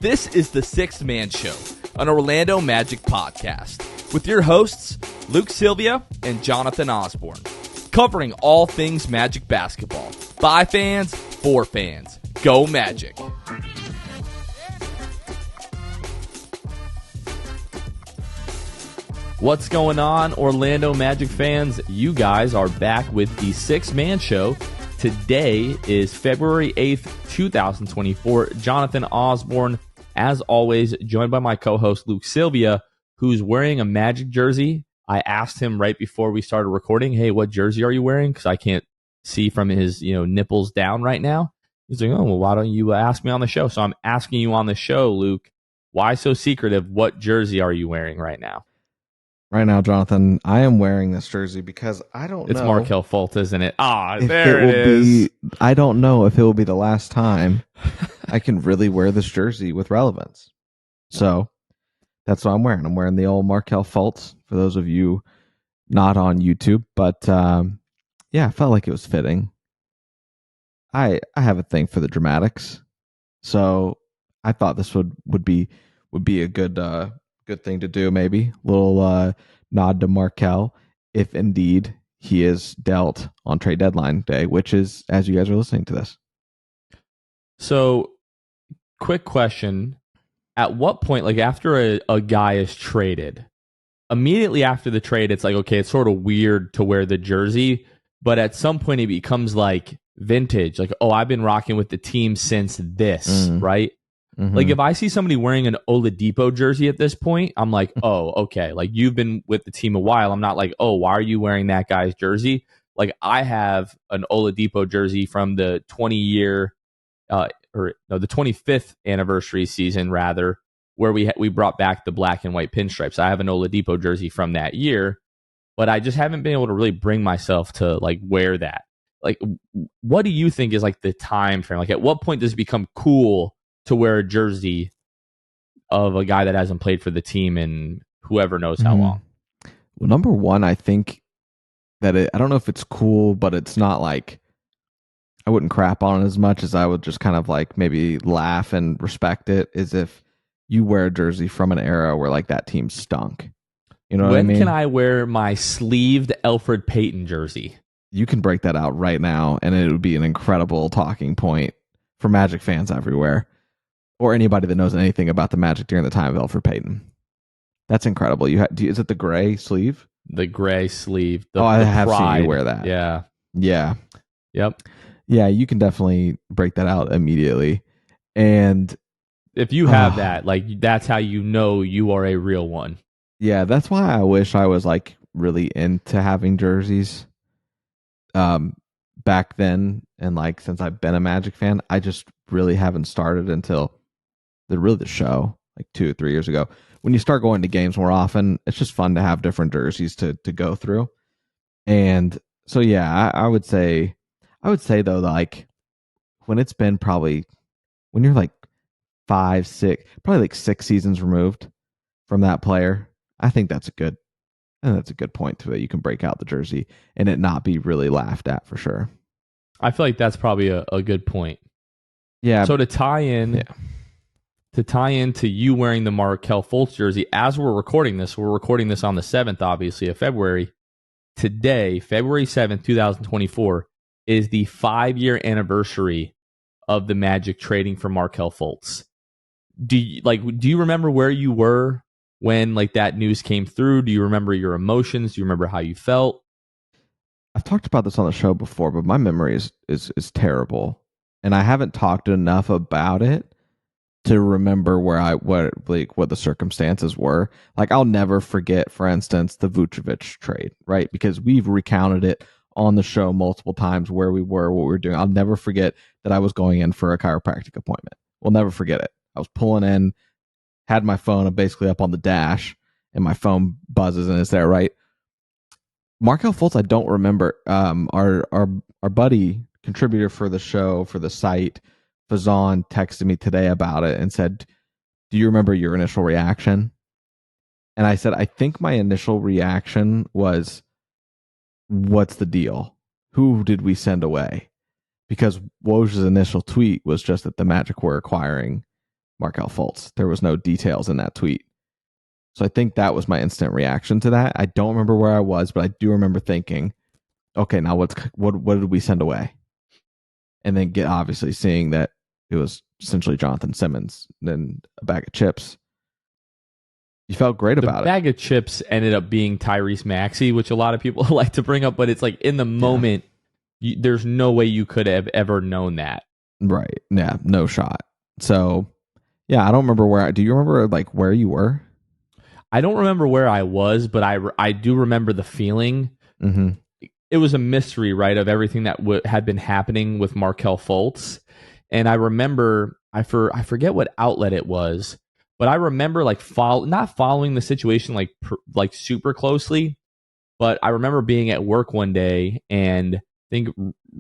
This is the Sixth Man Show, an Orlando Magic podcast, with your hosts, Luke Sylvia and Jonathan Osborne, covering all things Magic basketball. By fans, for fans. Go Magic! What's going on, Orlando Magic fans? You guys are back with the Sixth Man Show. Today is February 8th, 2024. Jonathan Osborne, as always, joined by my co-host Luke Sylvia, who's wearing a Magic jersey. I asked him right before we started recording, hey, what jersey are you wearing? Because I can't see from his nipples down right now. He's like, oh, well, why don't you ask me on the show? So I'm asking you on the show, Luke, why so secretive? What jersey are you wearing right now? Right now, Jonathan, I am wearing this jersey because I don't know. It's Markelle Fultz, isn't it? There it is. I don't know if it will be the last time I can really wear this jersey with relevance. So that's what I'm wearing. I'm wearing the old Markelle Fultz, for those of you not on YouTube. But yeah, I felt like it was fitting. I have a thing for the dramatics. So I thought this would be a good thing to do, maybe. A little nod to Markelle, if indeed he is dealt on trade deadline day, which is as you guys are listening to this. So, quick question. At what point, like after a guy is traded, immediately after the trade, it's like, okay, it's sort of weird to wear the jersey, but at some point it becomes like vintage. Like, oh, I've been rocking with the team since this, right? Mm-hmm. Like, if I see somebody wearing an Oladipo jersey at this point, I'm like, oh, okay. Like, you've been with the team a while. I'm not like, oh, why are you wearing that guy's jersey? Like, I have an Oladipo jersey from the 25th anniversary season, rather, where we brought back the black and white pinstripes. I have an Oladipo jersey from that year, but I just haven't been able to really bring myself to, like, wear that. Like, what do you think is, like, the time frame? Like, at what point does it become cool to wear a jersey of a guy that hasn't played for the team in whoever knows how long? Well, number one, I think that I don't know if it's cool, but it's not like, I wouldn't crap on it as much as I would just kind of like maybe laugh and respect it, is if you wear a jersey from an era where like that team stunk. You know what I mean? When can I wear my sleeved Elfrid Payton jersey? You can break that out right now, and it would be an incredible talking point for Magic fans everywhere. Or anybody that knows anything about the Magic during the time of Elfrid Payton. That's incredible. Is it the gray sleeve? The gray sleeve. I have seen you wear that. Yeah. Yeah. Yep. Yeah, you can definitely break that out immediately. And if you have that, like, that's how you know you are a real one. Yeah, that's why I wish I was like really into having jerseys back then. And like since I've been a Magic fan, I just really haven't started until the show, like 2 or 3 years ago. When you start going to games more often, it's just fun to have different jerseys to go through. And so yeah, I would say though, like when it's been when you're like 5, 6, probably like 6 seasons removed from that player, I think that's a good point to it. You can break out the jersey and it not be really laughed at for sure. I feel like that's probably a good point. Yeah. So to tie into you wearing the Markelle Fultz jersey, as we're recording this on the 7th, obviously, of February. Today, February 7th, 2024, is the 5-year anniversary of the Magic trading for Markelle Fultz. Do you remember where you were when like that news came through? Do you remember your emotions? Do you remember how you felt? I've talked about this on the show before, but my memory is terrible. And I haven't talked enough about it to remember what the circumstances were. Like, I'll never forget, for instance, the Vucevic trade, right? Because we've recounted it on the show multiple times, where we were, what we were doing. I'll never forget that I was going in for a chiropractic appointment. We'll never forget it. I was pulling in, had my phone basically up on the dash, and my phone buzzes and it's there, right? Markelle Fultz, I don't remember. Our buddy, contributor for the show, for the site, Fazan, texted me today about it and said, do you remember your initial reaction? And I said, I think my initial reaction was, what's the deal? Who did we send away? Because Woj's initial tweet was just that the Magic were acquiring Markelle Fultz. There was no details in that tweet. So I think that was my instant reaction to that. I don't remember where I was, but I do remember thinking, okay, now what did we send away? And then obviously seeing that it was essentially Jonathan Simmons and a bag of chips. You felt great about it. The bag of chips ended up being Tyrese Maxey, which a lot of people like to bring up, but it's like in the moment, there's no way you could have ever known that. Right. Yeah, no shot. So, yeah, I don't remember where. Do you remember like where you were? I don't remember where I was, but I do remember the feeling. Mm-hmm. It was a mystery, right, of everything that had been happening with Markelle Fultz. And I remember, I forget what outlet it was, but I remember like not following the situation like super closely, but I remember being at work one day and I think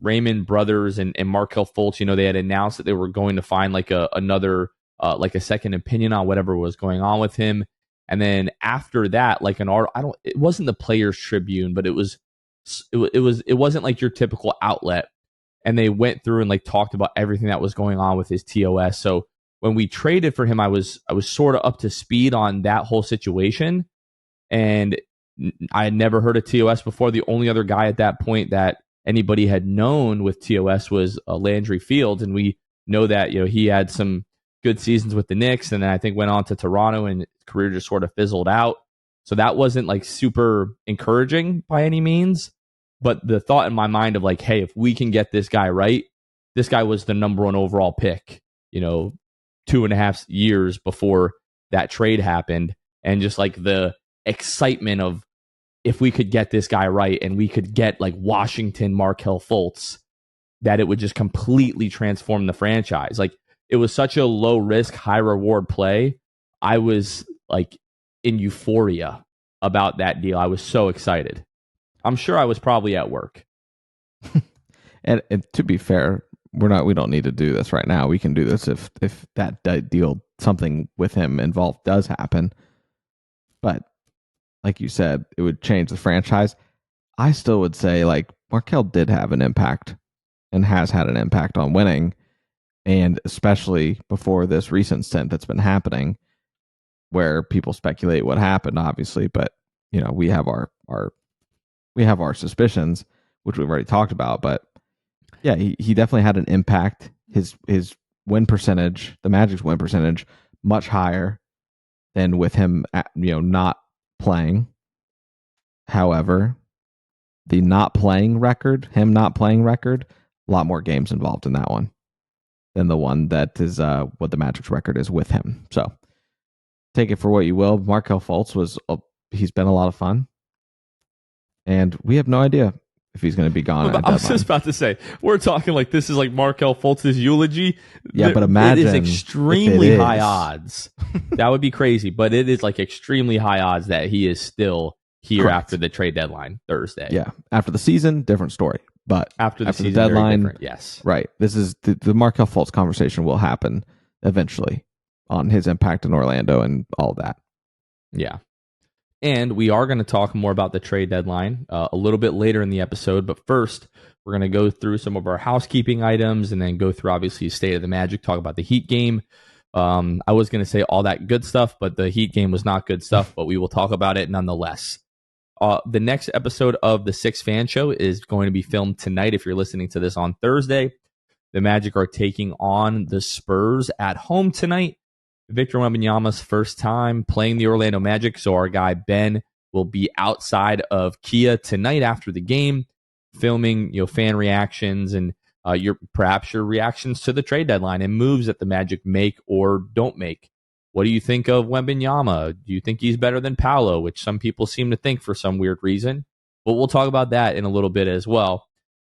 Raymond Brothers and Markelle Fultz, they had announced that they were going to find like another like a second opinion on whatever was going on with him. And then after that, like it wasn't the Players Tribune, but it wasn't like your typical outlet. And they went through and like talked about everything that was going on with his TOS. So when we traded for him, I was sort of up to speed on that whole situation. And I had never heard of TOS before. The only other guy at that point that anybody had known with TOS was Landry Fields. And we know that, he had some good seasons with the Knicks, and then I think went on to Toronto, and his career just sort of fizzled out. So that wasn't like super encouraging by any means. But the thought in my mind of like, hey, if we can get this guy right, this guy was the number 1 overall pick, 2.5 years before that trade happened. And just like the excitement of if we could get this guy right and we could get like Washington Markelle Fultz, that it would just completely transform the franchise. Like it was such a low risk, high reward play. I was like in euphoria about that deal. I was so excited. I'm sure I was probably at work. and to be fair, we don't need to do this right now. We can do this if that deal, something with him involved does happen. But like you said, it would change the franchise. I still would say like Markelle did have an impact and has had an impact on winning. And especially before this recent stint that's been happening, where people speculate what happened, obviously, but we have our suspicions, which we've already talked about. But yeah, he definitely had an impact. His win percentage, the Magic's win percentage, much higher than with him, not playing. However, the not playing record, a lot more games involved in that one than the one that is what the Magic's record is with him. So take it for what you will. Markelle Fultz he's been a lot of fun. And we have no idea if he's going to be gone. I was just about to say, we're talking like this is like Markelle Fultz's eulogy. Yeah, but imagine it is extremely high odds. That would be crazy, but it is like extremely high odds that he is still here Correct. after the trade deadline Thursday. Yeah, after the season, different story. But after the season, deadline, yes, right. This is the Markelle Fultz conversation will happen eventually on his impact in Orlando and all that. Yeah. And we are going to talk more about the trade deadline a little bit later in the episode. But first, we're going to go through some of our housekeeping items and then go through, obviously, State of the Magic, talk about the Heat game. I was going to say all that good stuff, but the Heat game was not good stuff, but we will talk about it nonetheless. The next episode of the Six Fan Show is going to be filmed tonight if you're listening to this on Thursday. The Magic are taking on the Spurs at home tonight. Victor Wembanyama's first time playing the Orlando Magic, so our guy Ben will be outside of Kia tonight after the game, filming fan reactions and perhaps your reactions to the trade deadline and moves that the Magic make or don't make. What do you think of Wembanyama? Do you think he's better than Paolo, which some people seem to think for some weird reason? But we'll talk about that in a little bit as well.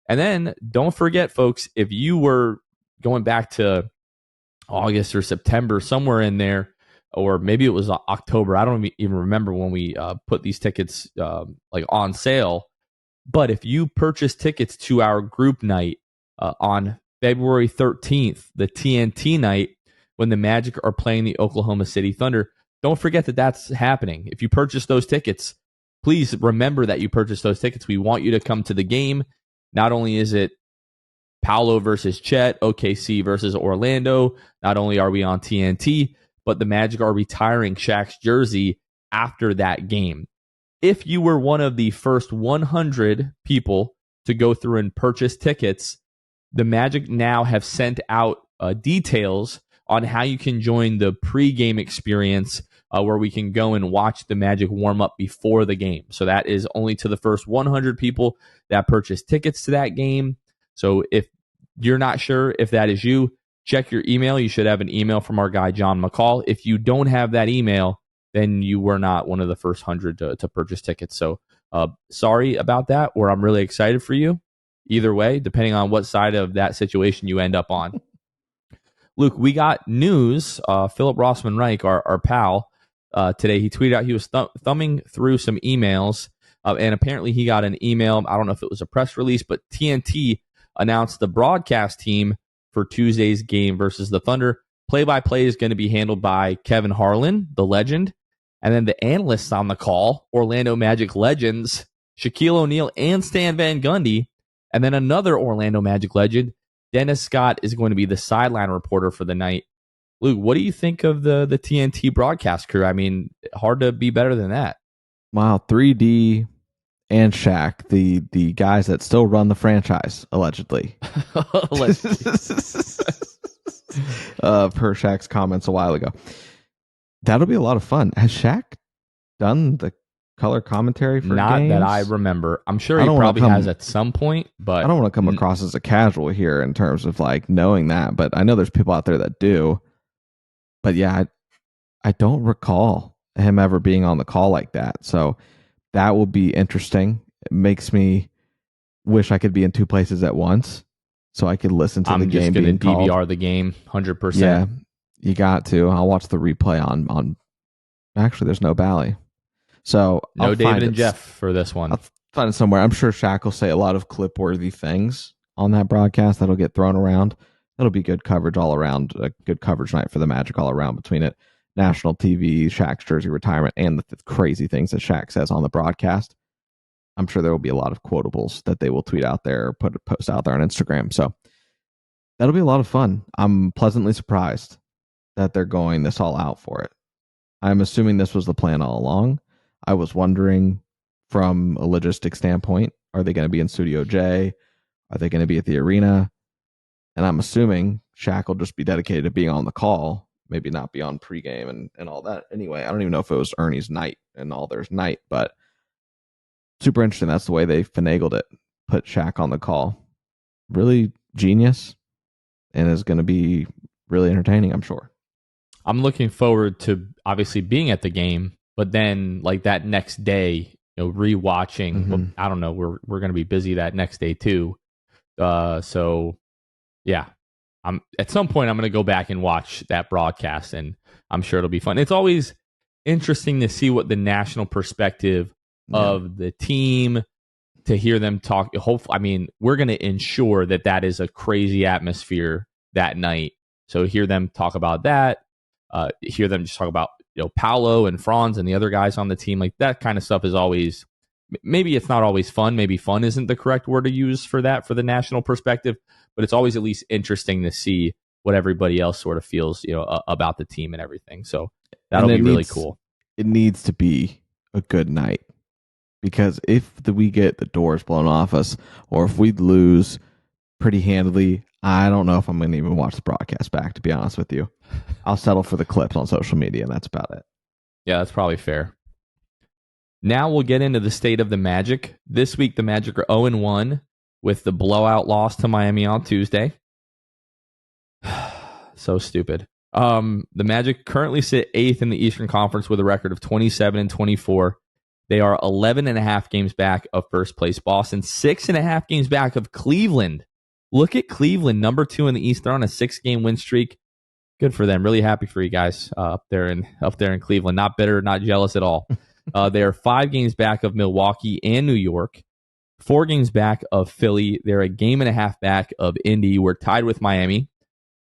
And then don't forget, folks, if you were going back to August or September, somewhere in there, or maybe it was October. I don't even remember when we put these tickets like on sale. But if you purchase tickets to our group night on February 13th, the TNT night, when the Magic are playing the Oklahoma City Thunder, don't forget that that's happening. If you purchase those tickets, please remember that you purchased those tickets. We want you to come to the game. Not only is it Paolo versus Chet, OKC versus Orlando. Not only are we on TNT, but the Magic are retiring Shaq's jersey after that game. If you were one of the first 100 people to go through and purchase tickets, the Magic now have sent out details on how you can join the pregame experience where we can go and watch the Magic warm up before the game. So that is only to the first 100 people that purchase tickets to that game. So if you're not sure if that is you, check your email. You should have an email from our guy, John McCall. If you don't have that email, then you were not one of the first 100 to purchase tickets. So sorry about that, or I'm really excited for you. Either way, depending on what side of that situation you end up on. Luke, we got news. Philip Rossman Reich, our pal, today, he tweeted out he was thumbing through some emails, and apparently he got an email. I don't know if it was a press release, but TNT announced the broadcast team for Tuesday's game versus the Thunder. Play-by-play is going to be handled by Kevin Harlan, the legend, and then the analysts on the call, Orlando Magic legends, Shaquille O'Neal and Stan Van Gundy, and then another Orlando Magic legend, Dennis Scott, is going to be the sideline reporter for the night. Luke, what do you think of the TNT broadcast crew? I mean, hard to be better than that. Wow, 3D and Shaq, the guys that still run the franchise, allegedly. Allegedly. Per Shaq's comments a while ago. That'll be a lot of fun. Has Shaq done the color commentary for Not games? that I remember. I'm sure he probably has at some point, but I don't want to come across as a casual here in terms of like knowing that, but I know there's people out there that do. But yeah, I don't recall him ever being on the call like that. So that will be interesting. It makes me wish I could be in two places at once so I could listen to the game being called. I'm just going to DVR the game 100%. Yeah, you got to. I'll watch the replay on actually, there's no Bally. So no David and Jeff for this one. I'll find it somewhere. I'm sure Shaq will say a lot of clip-worthy things on that broadcast that'll get thrown around. It'll be good coverage all around, a good coverage night for the Magic all around between it. National TV, Shaq's jersey retirement, and the crazy things that Shaq says on the broadcast. I'm sure there will be a lot of quotables that they will tweet out there or post out there on Instagram. So that'll be a lot of fun. I'm pleasantly surprised that they're going this all out for it. I'm assuming this was the plan all along. I was wondering from a logistics standpoint, are they going to be in Studio J? Are they going to be at the arena? And I'm assuming Shaq will just be dedicated to being on the call, maybe not be on pregame and all that. Anyway, I don't even know if it was Ernie's night and all their night, but super interesting. That's the way they finagled it. Put Shaq on the call. Really genius, and is going to be really entertaining, I'm sure. I'm looking forward to obviously being at the game, but then like that next day, rewatching. Mm-hmm. Well, I don't know. We're going to be busy that next day too. So yeah, at some point I'm going to go back and watch that broadcast, and I'm sure it'll be fun. It's always interesting to see what the national perspective of the team, to hear them talk. Hopefully, I mean, we're going to ensure that is a crazy atmosphere that night. So hear them talk about that, hear them just talk about Paolo and Franz and the other guys on the team. Like that kind of stuff is always, maybe it's not always fun. Maybe fun isn't the correct word to use for that, for the national perspective, but it's always at least interesting to see what everybody else sort of feels, about the team and everything. So that'll be really cool. It needs to be a good night, because if we get the doors blown off us, or if we lose pretty handily, I don't know if I'm going to even watch the broadcast back, to be honest with you. I'll settle for the clips on social media, and that's about it. Yeah, that's probably fair. Now we'll get into the state of the Magic. This week, the Magic are 0-1 with the blowout loss to Miami on Tuesday. So stupid. The Magic currently sit 8th in the Eastern Conference with a record of 27-24. They are 11.5 games back of first place Boston, 6.5 games back of Cleveland. Look at Cleveland, number 2 in the East. They're on a 6-game win streak. Good for them. Really happy for you guys up there in Cleveland. Not bitter, not jealous at all. They are 5 games back of Milwaukee and New York, 4 games back of Philly. They're a game and a half back of Indy. We're tied with Miami.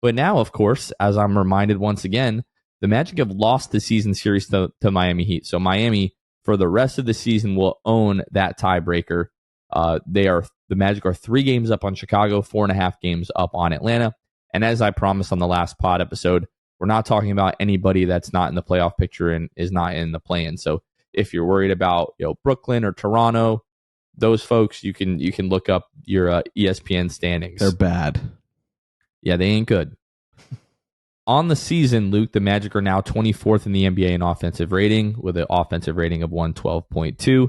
But now, of course, as I'm reminded once again, the Magic have lost the season series to Miami Heat. So Miami, for the rest of the season, will own that tiebreaker. The Magic are 3 games up on Chicago, 4.5 games up on Atlanta. And as I promised on the last pod episode, we're not talking about anybody that's not in the playoff picture and is not in the play-in. So if you're worried about Brooklyn or Toronto, those folks, you can look up your ESPN standings. They're bad. Yeah, they ain't good. On the season, Luke, the Magic are now 24th in the NBA in offensive rating with an offensive rating of 112.2.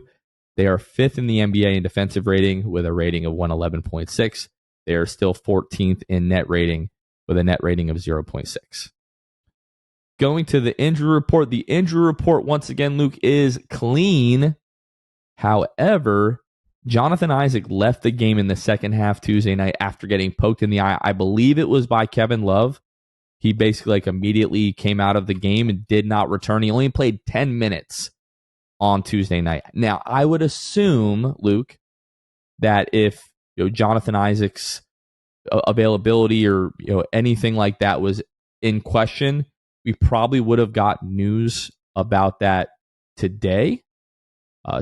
They are 5th in the NBA in defensive rating with a rating of 111.6. They are still 14th in net rating with a net rating of 0.6. Going to the injury report. The injury report, once again, Luke, is clean. However, Jonathan Isaac left the game in the second half Tuesday night after getting poked in the eye. I believe it was by Kevin Love. He basically immediately came out of the game and did not return. He only played 10 minutes on Tuesday night. Now, I would assume, Luke, that if Jonathan Isaac's availability or anything like that was in question, we probably would have got news about that today.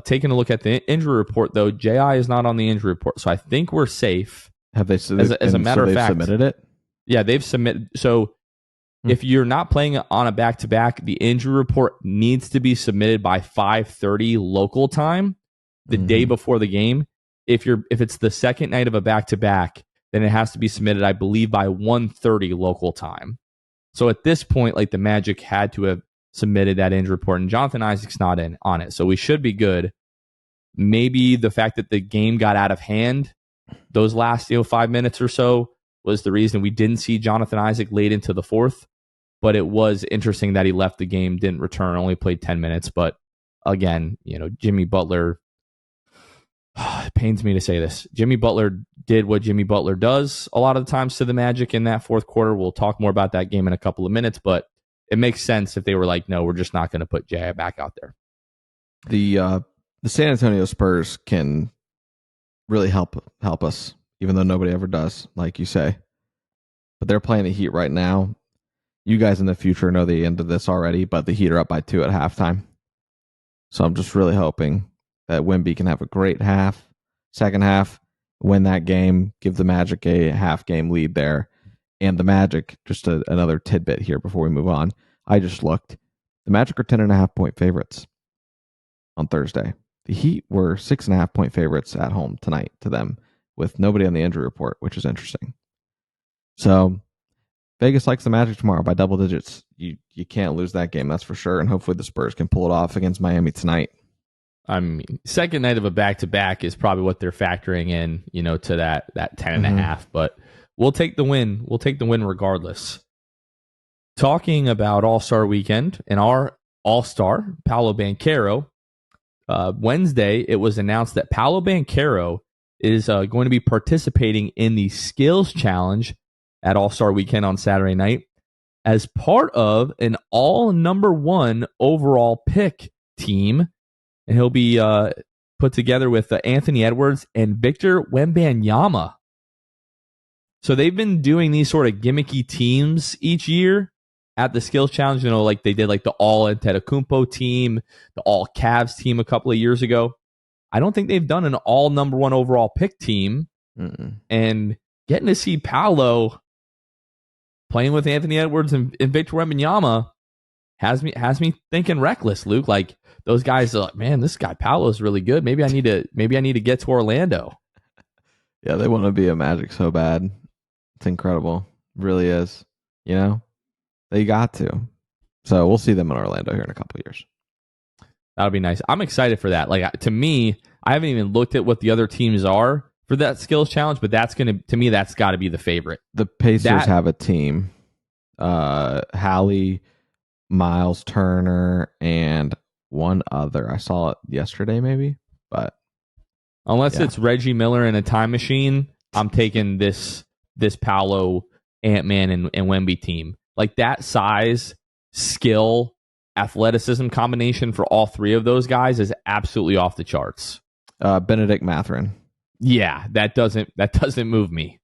Taking a look at the injury report, though, J.I. is not on the injury report, so I think we're safe. Have they as a matter of fact submitted it? Yeah, they've submitted. So if you're not playing on a back-to-back, the injury report needs to be submitted by 5:30 local time, the day before the game. If it's the second night of a back-to-back, then it has to be submitted, I believe, by 1:30 local time. So at this point, the Magic had to have submitted that injury report, and Jonathan Isaac's not on it, so we should be good. Maybe the fact that the game got out of hand those last 5 minutes or so was the reason we didn't see Jonathan Isaac late into the fourth. But it was interesting that he left the game, didn't return, only played 10 minutes. But again, Jimmy Butler, it pains me to say this. Jimmy Butler did what Jimmy Butler does a lot of the times to the Magic in that fourth quarter. We'll talk more about that game in a couple of minutes, but it makes sense if they were like, no, we're just not going to put J.I. back out there. The San Antonio Spurs can really help us, even though nobody ever does, like you say. But they're playing the Heat right now. You guys in the future know the end of this already, but the Heat are up by 2 at halftime. So I'm just really hoping that Wemby can have a great second half, win that game, give the Magic a half-game lead there. And the Magic, just another tidbit here before we move on. I just looked. The Magic are 10.5-point favorites on Thursday. The Heat were 6.5-point favorites at home tonight to them with nobody on the injury report, which is interesting. So Vegas likes the Magic tomorrow by double digits. You can't lose that game, that's for sure. And hopefully the Spurs can pull it off against Miami tonight. I mean, second night of a back-to-back is probably what they're factoring in, to that 10.5. But we'll take the win. We'll take the win regardless. Talking about All-Star Weekend and our All-Star, Paolo Banchero, Wednesday it was announced that Paolo Banchero is going to be participating in the Skills Challenge at All-Star Weekend on Saturday night as part of an all number 1 overall pick team. And he'll be put together with Anthony Edwards and Victor Wembanyama. So they've been doing these sort of gimmicky teams each year at the Skills Challenge. Like they did the all Antetokounmpo team, the all Cavs team a couple of years ago. I don't think they've done an all number 1 overall pick team. And getting to see Paolo playing with Anthony Edwards and Victor Wembanyama has me thinking reckless, Luke. Those guys are like, man, this guy Paolo is really good. Maybe I need to get to Orlando. Yeah, they want to be a Magic so bad. It's incredible. It really is. They got to. So we'll see them in Orlando here in a couple of years. That'll be nice. I'm excited for that. To me, I haven't even looked at what the other teams are for that Skills Challenge, but that's got to be the favorite. The Pacers have a team. Hallie, Miles Turner, and one other. I saw it yesterday, maybe, but unless it's Reggie Miller in a time machine, I'm taking this Paolo, Ant-Man, and Wemby team. That size, skill, athleticism combination for all three of those guys is absolutely off the charts. Benedict Mathurin. Yeah, that doesn't move me.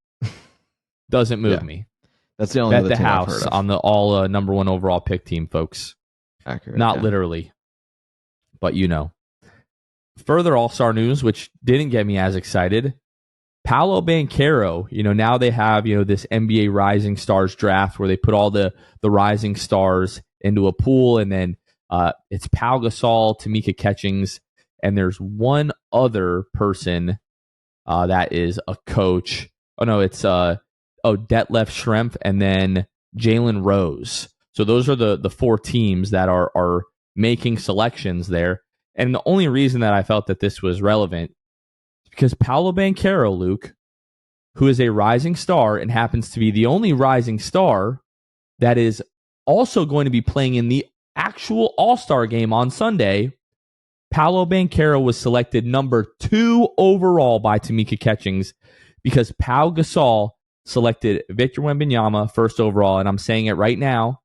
Doesn't move me. That's the only Bet other the team house I've heard of. on the all number 1 overall pick team, folks. Accurate. Not literally, but further All-Star news, which didn't get me as excited. Paolo Banchero, now they have, this NBA Rising Stars draft where they put all the rising stars into a pool, and then it's Pau Gasol, Tamika Catchings, and there's one other person that is a coach. Oh no, it's Detlef Schrempf, and then Jalen Rose. So those are the four teams that are making selections there. And the only reason that I felt that this was relevant is because Paolo Banchero, Luke, who is a rising star and happens to be the only rising star that is also going to be playing in the actual All-Star game on Sunday, Paolo Banchero was selected number 2 overall by Tamika Catchings because Pau Gasol selected Victor Wembanyama first overall. And I'm saying it right now.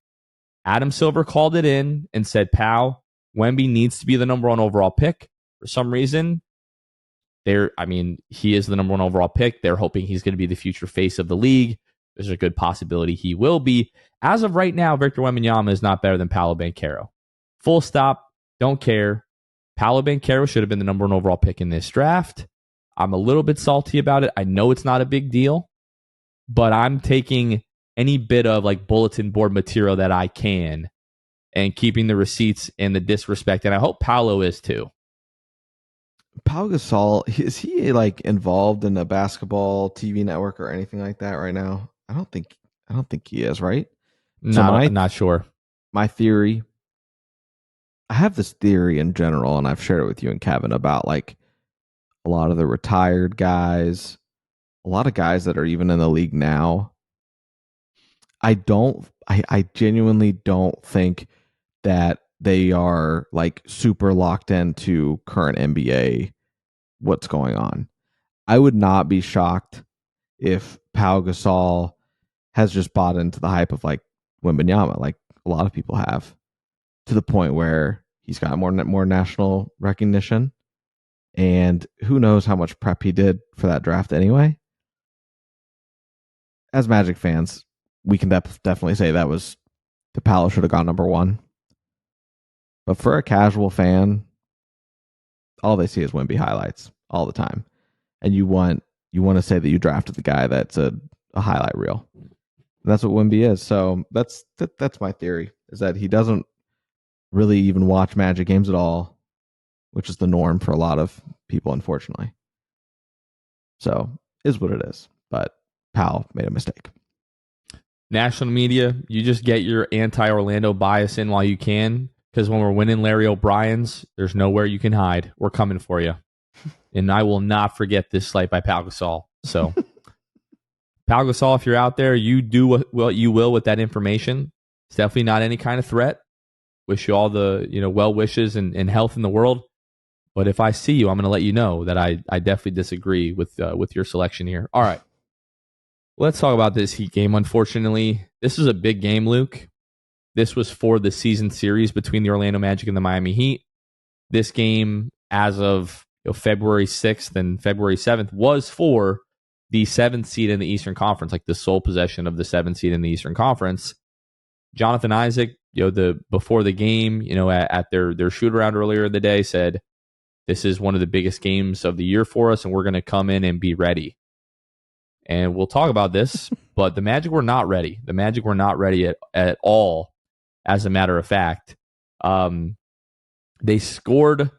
Adam Silver called it in and said, Pau, Wemby needs to be the number 1 overall pick. For some reason, he is the number 1 overall pick. They're hoping he's going to be the future face of the league. There's a good possibility he will be. As of right now, Victor Wembanyama is not better than Paolo Banchero. Full stop. Don't care. Paolo Banchero should have been the number 1 overall pick in this draft. I'm a little bit salty about it. I know it's not a big deal, but I'm taking any bit of bulletin board material that I can and keeping the receipts and the disrespect. And I hope Paolo is too. Pau Gasol, is he involved in a basketball TV network or anything like that right now? I don't think he is, right? I'm not sure. My theory, I have this theory in general, and I've shared it with you and Kevin about a lot of the retired guys, a lot of guys that are even in the league now. I genuinely don't think that they are super locked into current NBA, what's going on. I would not be shocked if Pau Gasol has just bought into the hype of Wembanyama, like a lot of people have, to the point where he's got more national recognition. And who knows how much prep he did for that draft anyway. As Magic fans, we can definitely say that was the Paolo should have gone number 1. But for a casual fan, all they see is Wemby highlights all the time, and you want to say that you drafted the guy that's a highlight reel. And that's what Wemby is. So that's my theory, is that he doesn't really even watch Magic games at all, which is the norm for a lot of people, unfortunately. So is what it is. But Pau made a mistake. National media, you just get your anti-Orlando bias in while you can, because when we're winning Larry O'Brien's, there's nowhere you can hide. We're coming for you. And I will not forget this slight by Pau Gasol. So, Pau Gasol, if you're out there, you do what you will with that information. It's definitely not any kind of threat. Wish you all the well wishes and health in the world. But if I see you, I'm going to let you know that I definitely disagree with your selection here. All right. Let's talk about this Heat game. Unfortunately, this is a big game, Luke. This was for the season series between the Orlando Magic and the Miami Heat. This game, as of February 6th and February 7th, was for the 7th seed in the Eastern Conference, the sole possession of the 7th seed in the Eastern Conference. Jonathan Isaac, before the game, at their shoot-around earlier in the day, said, this is one of the biggest games of the year for us, and we're going to come in and be ready. And we'll talk about this, but the Magic were not ready. The Magic were not ready at all, as a matter of fact. They scored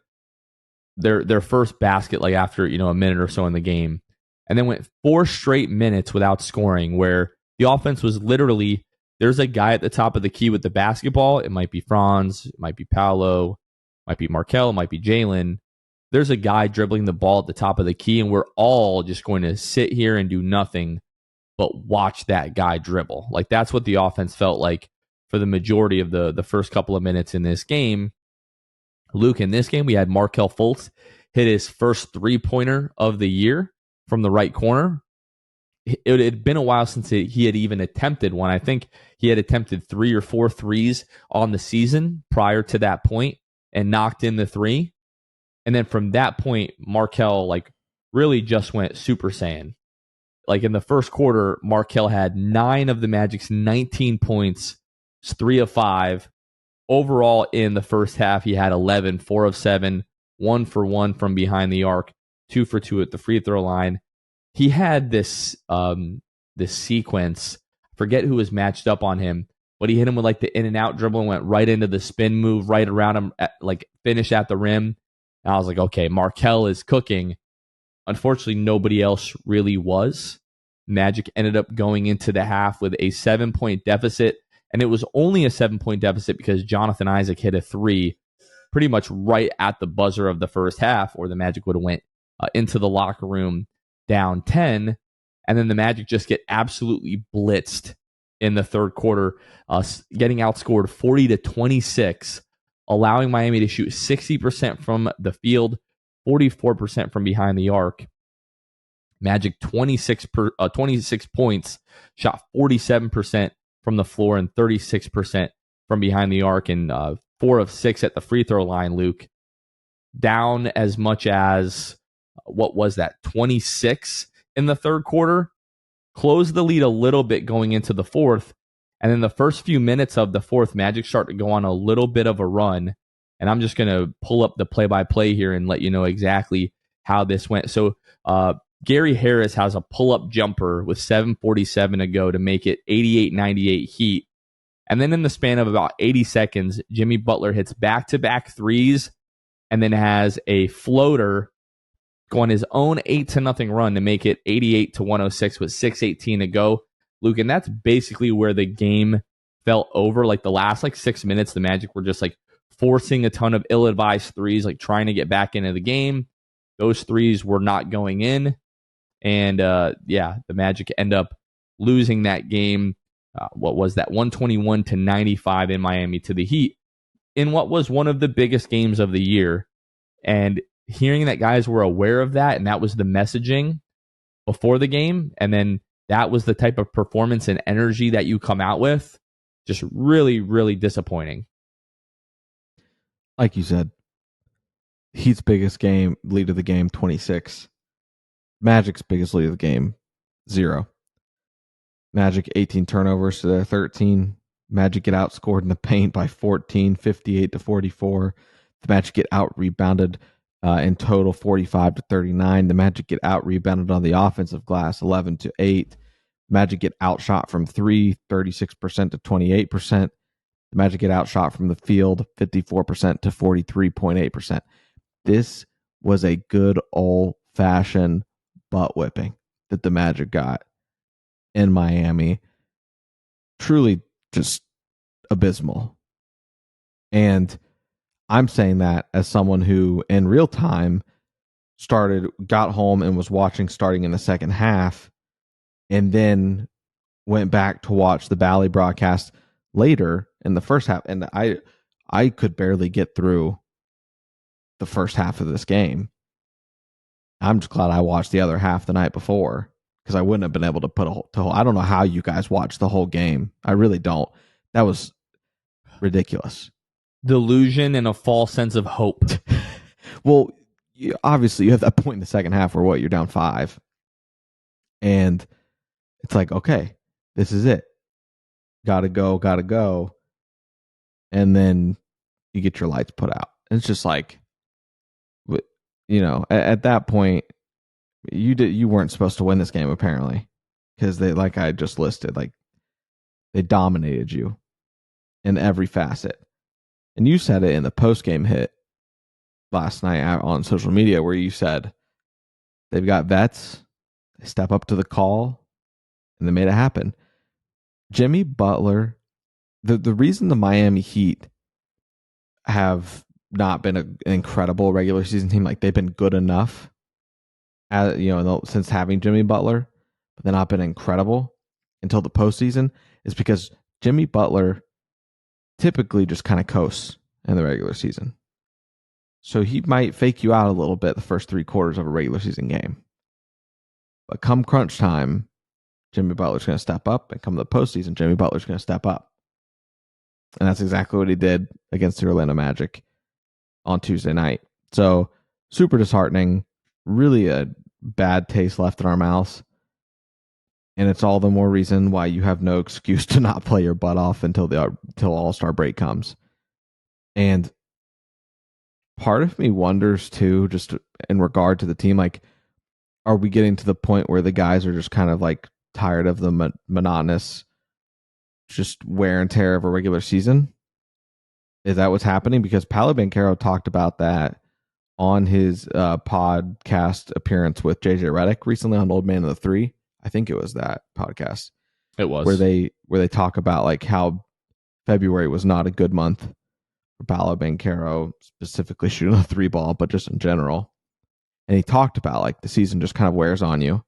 their first basket after a minute or so in the game, and then went 4 straight minutes without scoring, where the offense was literally, there's a guy at the top of the key with the basketball. It might be Franz, it might be Paolo, it might be Markel, it might be Jalen. There's a guy dribbling the ball at the top of the key, and we're all just going to sit here and do nothing but watch that guy dribble. That's what the offense felt like for the majority of the first couple of minutes in this game. Luke, in this game, we had Markel Fultz hit his first 3-pointer of the year from the right corner. It had been a while since he had even attempted one. I think he had attempted 3 or 4 threes on the season prior to that point and knocked in the 3. And then from that point, Markel really just went Super Saiyan. In the first quarter, Markel had 9 of the Magic's 19 points, 3 of 5. Overall, in the first half, he had 11, 4 of 7, 1 for 1 from behind the arc, 2 for 2 at the free throw line. He had this sequence. Forget who was matched up on him, but he hit him with like the in and out dribble and went right into the spin move, right around him, like finish at the rim. And I was like, okay, Markelle is cooking. Unfortunately, nobody else really was. Magic ended up going into the half with a 7-point deficit, and it was only a 7-point deficit because Jonathan Isaac hit a three pretty much right at the buzzer of the first half, or the Magic would have went into the locker room down 10, and then the Magic just get absolutely blitzed in the third quarter, getting outscored 40-26, allowing Miami to shoot 60% from the field, 44% from behind the arc. Magic 26 points, shot 47% from the floor and 36% from behind the arc, and 4 of 6 at the free throw line, Luke. Down as much as, what was that, 26 in the third quarter? Closed the lead a little bit going into the fourth, and then the first few minutes of the fourth, Magic start to go on a little bit of a run, and I'm just going to pull up the play-by-play here and let you know exactly how this went. So Gary Harris has a pull-up jumper with 7:47 to go to make it 88-98 Heat. And then in the span of about 80 seconds, Jimmy Butler hits back-to-back threes and then has a floater go on his own 8-0 run to make it 88-106 with 6:18 to go. Luke, and that's basically where the game felt over. Like the last 6 minutes, the Magic were just forcing a ton of ill-advised threes, trying to get back into the game. Those threes were not going in. And the Magic end up losing that game. What was that? 121-95 in Miami to the Heat in what was one of the biggest games of the year. And hearing that guys were aware of that, and that was the messaging before the game, and then that was the type of performance and energy that you come out with, just really, really disappointing. Like you said, Heat's biggest game lead of the game, 26. Magic's biggest lead of the game, 0. Magic 18 turnovers to their 13. Magic get outscored in the paint by 14, 58-44. The Magic get out rebounded in total 45-39. The Magic get out rebounded on the offensive glass 11-8. Magic get outshot from 3, 36% to 28%. The Magic get outshot from the field 54% to 43.8%. This was a good old-fashioned butt whipping that the Magic got in Miami. Truly just abysmal. And I'm saying that as someone who in real time got home and was watching starting in the second half, and then went back to watch the Bally broadcast later in the first half. And I could barely get through the first half of this game. I'm just glad I watched the other half the night before, because I wouldn't have been able to put I don't know how you guys watched the whole game. I really don't. That was ridiculous. Delusion and a false sense of hope. Well, obviously you have that point in the second half where you're down 5. And it's like, okay, this is it. Gotta go. And then you get your lights put out. It's just like, at that point, you weren't supposed to win this game, apparently, because they, like I just listed, they dominated you in every facet. And you said it in the post-game hit last night out on social media, where you said they've got vets, they step up to the call, and they made it happen. Jimmy Butler, the reason the Miami Heat have not been an incredible regular season team, they've been good enough, since having Jimmy Butler, but they've not been incredible until the postseason, is because Jimmy Butler typically just kind of coasts in the regular season. So he might fake you out a little bit the first 3 quarters of a regular season game. But come crunch time, Jimmy Butler's going to step up, and come the postseason, Jimmy Butler's going to step up. And that's exactly what he did against the Orlando Magic on Tuesday night. So super disheartening, really a bad taste left in our mouths. And it's all the more reason why you have no excuse to not play your butt off until All-Star break comes. And part of me wonders too, just in regard to the team, like, are we getting to the point where the guys are just kind of like tired of the monotonous, just wear and tear of a regular season? Is that what's happening? Because Paolo Banchero talked about that on his podcast appearance with JJ Redick recently on Old Man of the Three. I think it was that podcast. It was where they talk about like how February was not a good month for Paolo Banchero, specifically shooting the three ball, but just in general. And he talked about like the season just kind of wears on you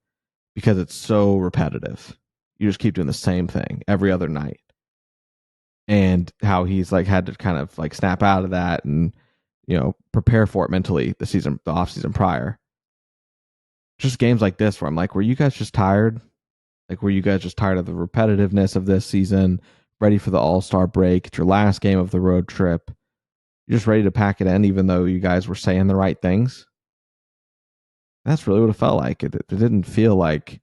because it's so repetitive. You just keep doing the same thing every other night. And how he's like had to kind of like snap out of that and, you know, prepare for it mentally the off season prior. Just games like this where I'm like, were you guys just tired? Like, were you guys just tired of the repetitiveness of this season? Ready for the All-Star break? It's your last game of the road trip. You're just ready to pack it in, even though you guys were saying the right things. That's really what it felt like. It didn't feel like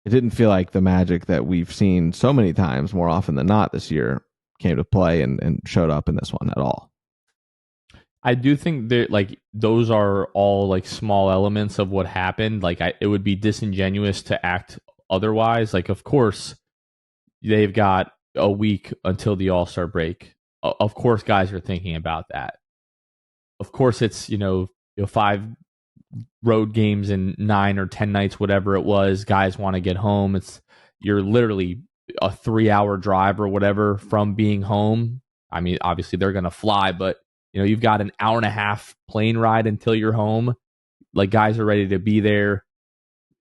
the magic that we've seen so many times more often than not this year came to play and showed up in this one at all. I do think that like those are all like small elements of what happened. Like it would be disingenuous to act otherwise. Like, of course, they've got a week until the All-Star break. Of course, guys are thinking about that. Of course, it's, 5 road games in 9 or 10 nights, whatever it was. Guys want to get home. You're literally a 3-hour drive or whatever from being home. I mean, obviously they're going to fly, but you've got an hour and a half plane ride until you're home. Like, guys are ready to be there.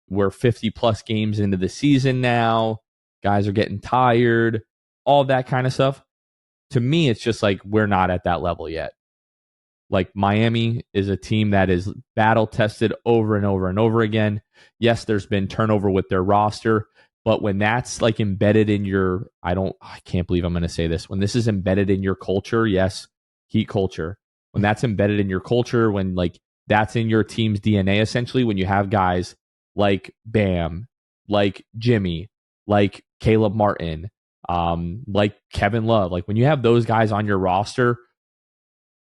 We're 50 plus games into the season now. Guys are getting tired, all that kind of stuff. To me, it's just like we're not at that level yet. Like, Miami is a team that is battle tested over and over and over again. Yes, there's been turnover with their roster, but when that's like embedded in I can't believe I'm going to say this. When this is embedded in your culture, yes, Heat culture. When that's embedded in your culture, when like that's in your team's DNA, essentially, when you have guys like Bam, like Jimmy, like Caleb Martin, like Kevin Love, like when you have those guys on your roster,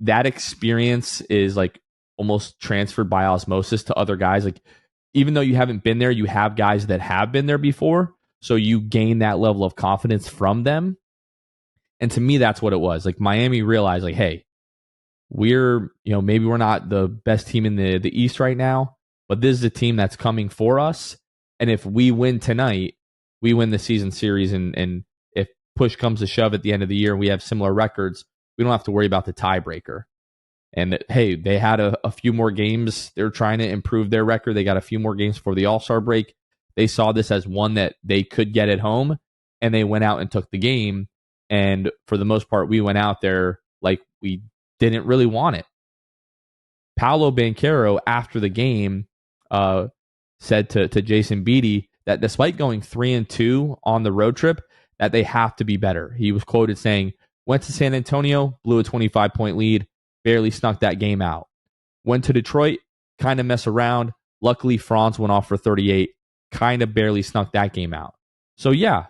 that experience is like almost transferred by osmosis to other guys. Like, even though you haven't been there, you have guys that have been there before. So you gain that level of confidence from them. And to me, that's what it was. Like, Miami realized, like, hey, we're, maybe we're not the best team in the East right now, but this is a team that's coming for us. And if we win tonight, we win the season series. And if push comes to shove at the end of the year and we have similar records, we don't have to worry about the tiebreaker. And hey, they had a few more games. They're trying to improve their record. They got a few more games for the All-Star break. They saw this as one that they could get at home, and they went out and took the game. And for the most part, we went out there like we didn't really want it. Paolo Banchero, after the game, said to Jason Beatty that despite going 3-2 on the road trip, that they have to be better. He was quoted saying, "Went to San Antonio, blew a 25-point lead, barely snuck that game out. Went to Detroit, kind of mess around. Luckily, Franz went off for 38, kind of barely snuck that game out." So yeah,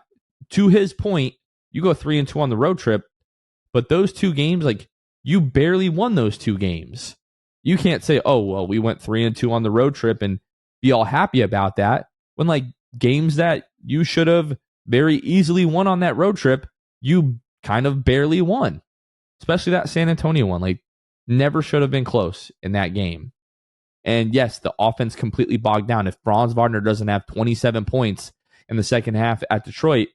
to his point, you go 3-2 on the road trip, but those 2 games, like, you barely won those 2 games. You can't say, oh, well, we went 3-2 on the road trip and be all happy about that, when like games that you should have very easily won on that road trip, you kind of barely won. Especially that San Antonio one. Like, never should have been close in that game. And yes, the offense completely bogged down. If Franz Wagner doesn't have 27 points in the second half at Detroit,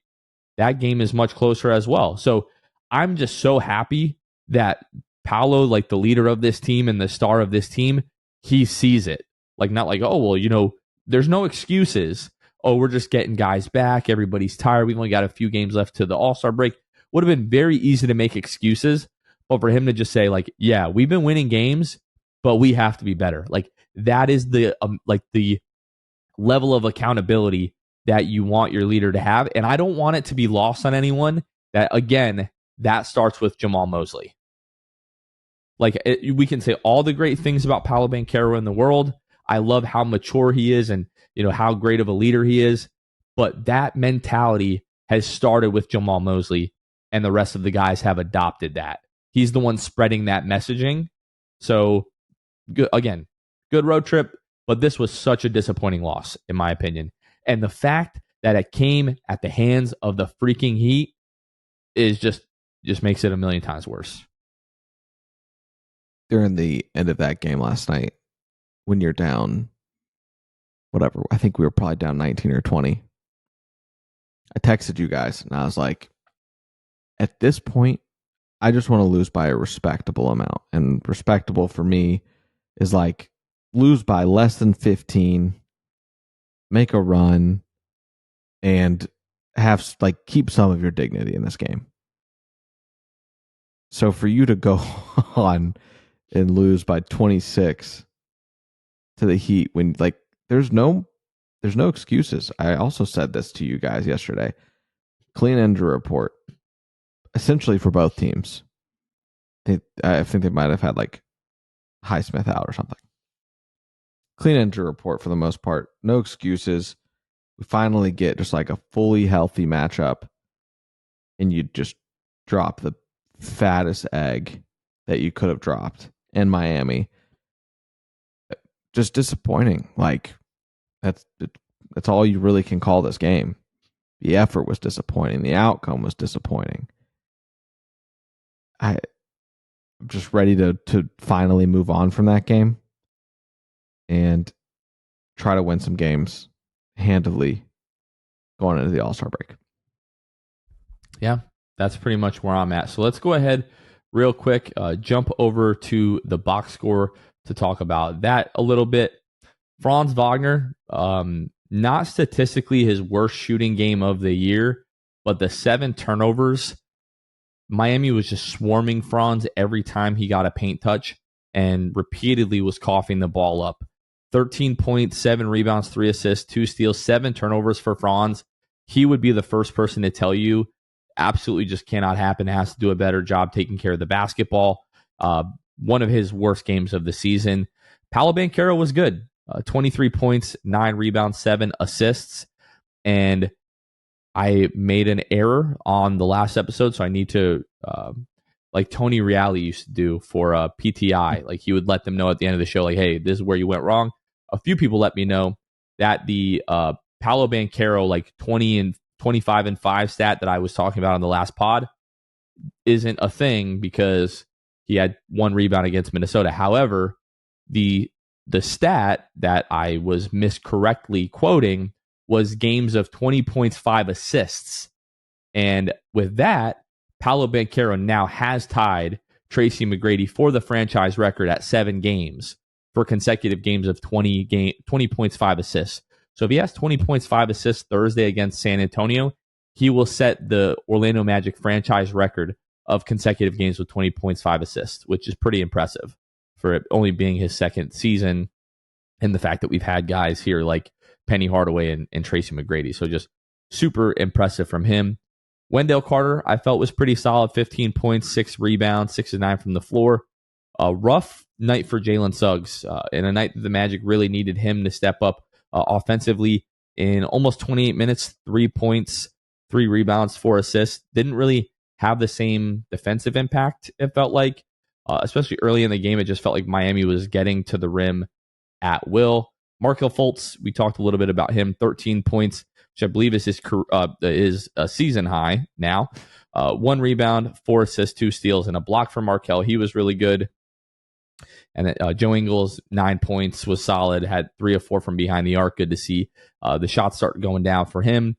that game is much closer as well. So I'm just so happy that Paolo, like the leader of this team and the star of this team, he sees it. Like, not like, oh, well, there's no excuses. Oh, we're just getting guys back. Everybody's tired. We've only got a few games left to the All-Star break. Would have been very easy to make excuses. But for him to just say, like, yeah, we've been winning games, but we have to be better. Like, that is the level of accountability that you want your leader to have. And I don't want it to be lost on anyone that, again, that starts with Jamal Mosley. Like, we can say all the great things about Paolo Banchero in the world. I love how mature he is and, how great of a leader he is. But that mentality has started with Jamal Mosley, and the rest of the guys have adopted that. He's the one spreading that messaging. So good, again, good road trip, but this was such a disappointing loss, in my opinion. And the fact that it came at the hands of the freaking Heat is just makes it a million times worse. During the end of that game last night, when you're down, whatever, I think we were probably down 19 or 20. I texted you guys and I was like, at this point, I just want to lose by a respectable amount. And respectable for me is like lose by less than 15, make a run, and have like keep some of your dignity in this game. So for you to go on and lose by 26 to the Heat when like there's no excuses. I also said this to you guys yesterday. Clean injury report, essentially for both teams. I think they might have had like Highsmith out or something. Clean injury report for the most part. No excuses. We finally get just like a fully healthy matchup, and you just drop the fattest egg that you could have dropped in Miami. Just disappointing. Like that's all you really can call this game. The effort was disappointing. The outcome was disappointing. I'm just ready to finally move on from that game and try to win some games handily going into the All-Star break. Yeah, that's pretty much where I'm at. So let's go ahead real quick, jump over to the box score to talk about that a little bit. Franz Wagner, not statistically his worst shooting game of the year, but the 7 turnovers, Miami was just swarming Franz every time he got a paint touch and repeatedly was coughing the ball up. 13 points, 7 rebounds, 3 assists, 2 steals, 7 turnovers for Franz. He would be the first person to tell you absolutely just cannot happen. Has to do a better job taking care of the basketball. One of his worst games of the season. Paolo Banchero was good. 23 points, 9 rebounds, 7 assists. And I made an error on the last episode, so I need to, like Tony Reale used to do for PTI. Like he would let them know at the end of the show, like, hey, this is where you went wrong. A few people let me know that the Paolo Banchero, like 20 and 25 and 5 stat that I was talking about on the last pod isn't a thing because he had 1 rebound against Minnesota. However, the stat that I was miscorrectly quoting was games of 20 points, 5 assists. And with that, Paolo Banchero now has tied Tracy McGrady for the franchise record at 7 games for consecutive games of 20 points, 5 assists. So if he has 20 points, 5 assists Thursday against San Antonio, he will set the Orlando Magic franchise record of consecutive games with 20 points, 5 assists, which is pretty impressive for it only being his second season, and the fact that we've had guys here like Penny Hardaway and Tracy McGrady. So just super impressive from him. Wendell Carter, I felt was pretty solid. 15 points, 6 rebounds, 6 of 9 from the floor. A rough night for Jalen Suggs, and a night that the Magic really needed him to step up offensively. In almost 28 minutes, 3 points, 3 rebounds, 4 assists. Didn't really have the same defensive impact, it felt like. Especially early in the game, it just felt like Miami was getting to the rim at will. Markelle Fultz, we talked a little bit about him. 13 points, which I believe is his a season high now. 1 rebound, 4 assists, 2 steals, and a block from Markelle. He was really good. And Joe Ingles, 9 points, was solid. Had 3 of 4 from behind the arc. Good to see the shots start going down for him.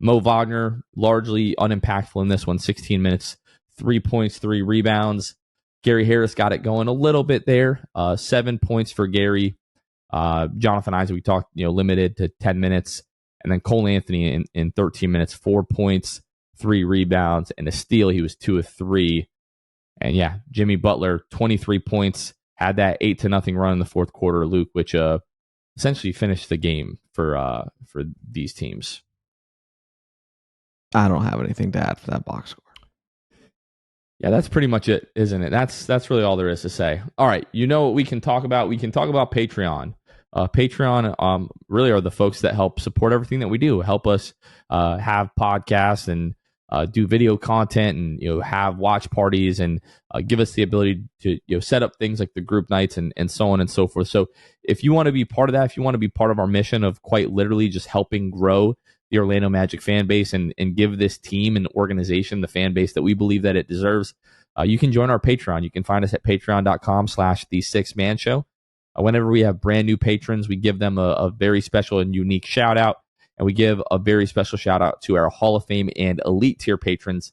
Mo Wagner, largely unimpactful in this one. 16 minutes, 3 points, 3 rebounds. Gary Harris got it going a little bit there. 7 points for Gary. Jonathan Isaac, we talked, limited to 10 minutes. And then Cole Anthony in 13 minutes, 4 points, 3 rebounds, and a steal. He was 2 of 3. And yeah, Jimmy Butler, 23 points, had that 8-0 run in the fourth quarter, Luke, which essentially finished the game for these teams. I don't have anything to add for that box score. Yeah, that's pretty much it, isn't it? That's really all there is to say. All right, what we can talk about? We can talk about Patreon. Patreon really are the folks that help support everything that we do, help us have podcasts and do video content and have watch parties and give us the ability to set up things like the group nights and so on and so forth. So if you want to be part of that, if you want to be part of our mission of quite literally just helping grow the Orlando Magic fan base and give this team and organization the fan base that we believe that it deserves, you can join our Patreon. You can find us at patreon.com/the6man show. Whenever we have brand new patrons, we give them a very special and unique shout out. And we give a very special shout out to our Hall of Fame and Elite tier patrons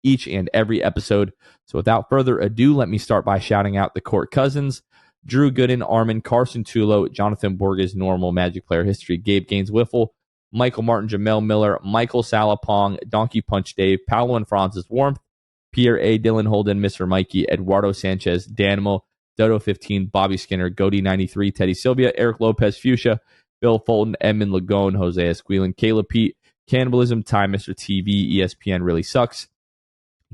each and every episode. So without further ado, let me start by shouting out the Court Cousins, Drew Gooden, Armin, Carson Tulo, Jonathan Borges, Normal, Magic Player History, Gabe Gaines Wiffle, Michael Martin, Jamel Miller, Michael Salapong, Donkey Punch Dave, Paolo and Francis Warmth, Pierre A. Dylan Holden, Mr. Mikey, Eduardo Sanchez, Danimal, Dodo 15, Bobby Skinner, Goody 93, Teddy Sylvia, Eric Lopez, Fuchsia, Bill Fulton, Edmund Lagone, Jose Esquilin, Caleb Pete, Cannibalism, Time, Mr. TV, ESPN Really Sucks,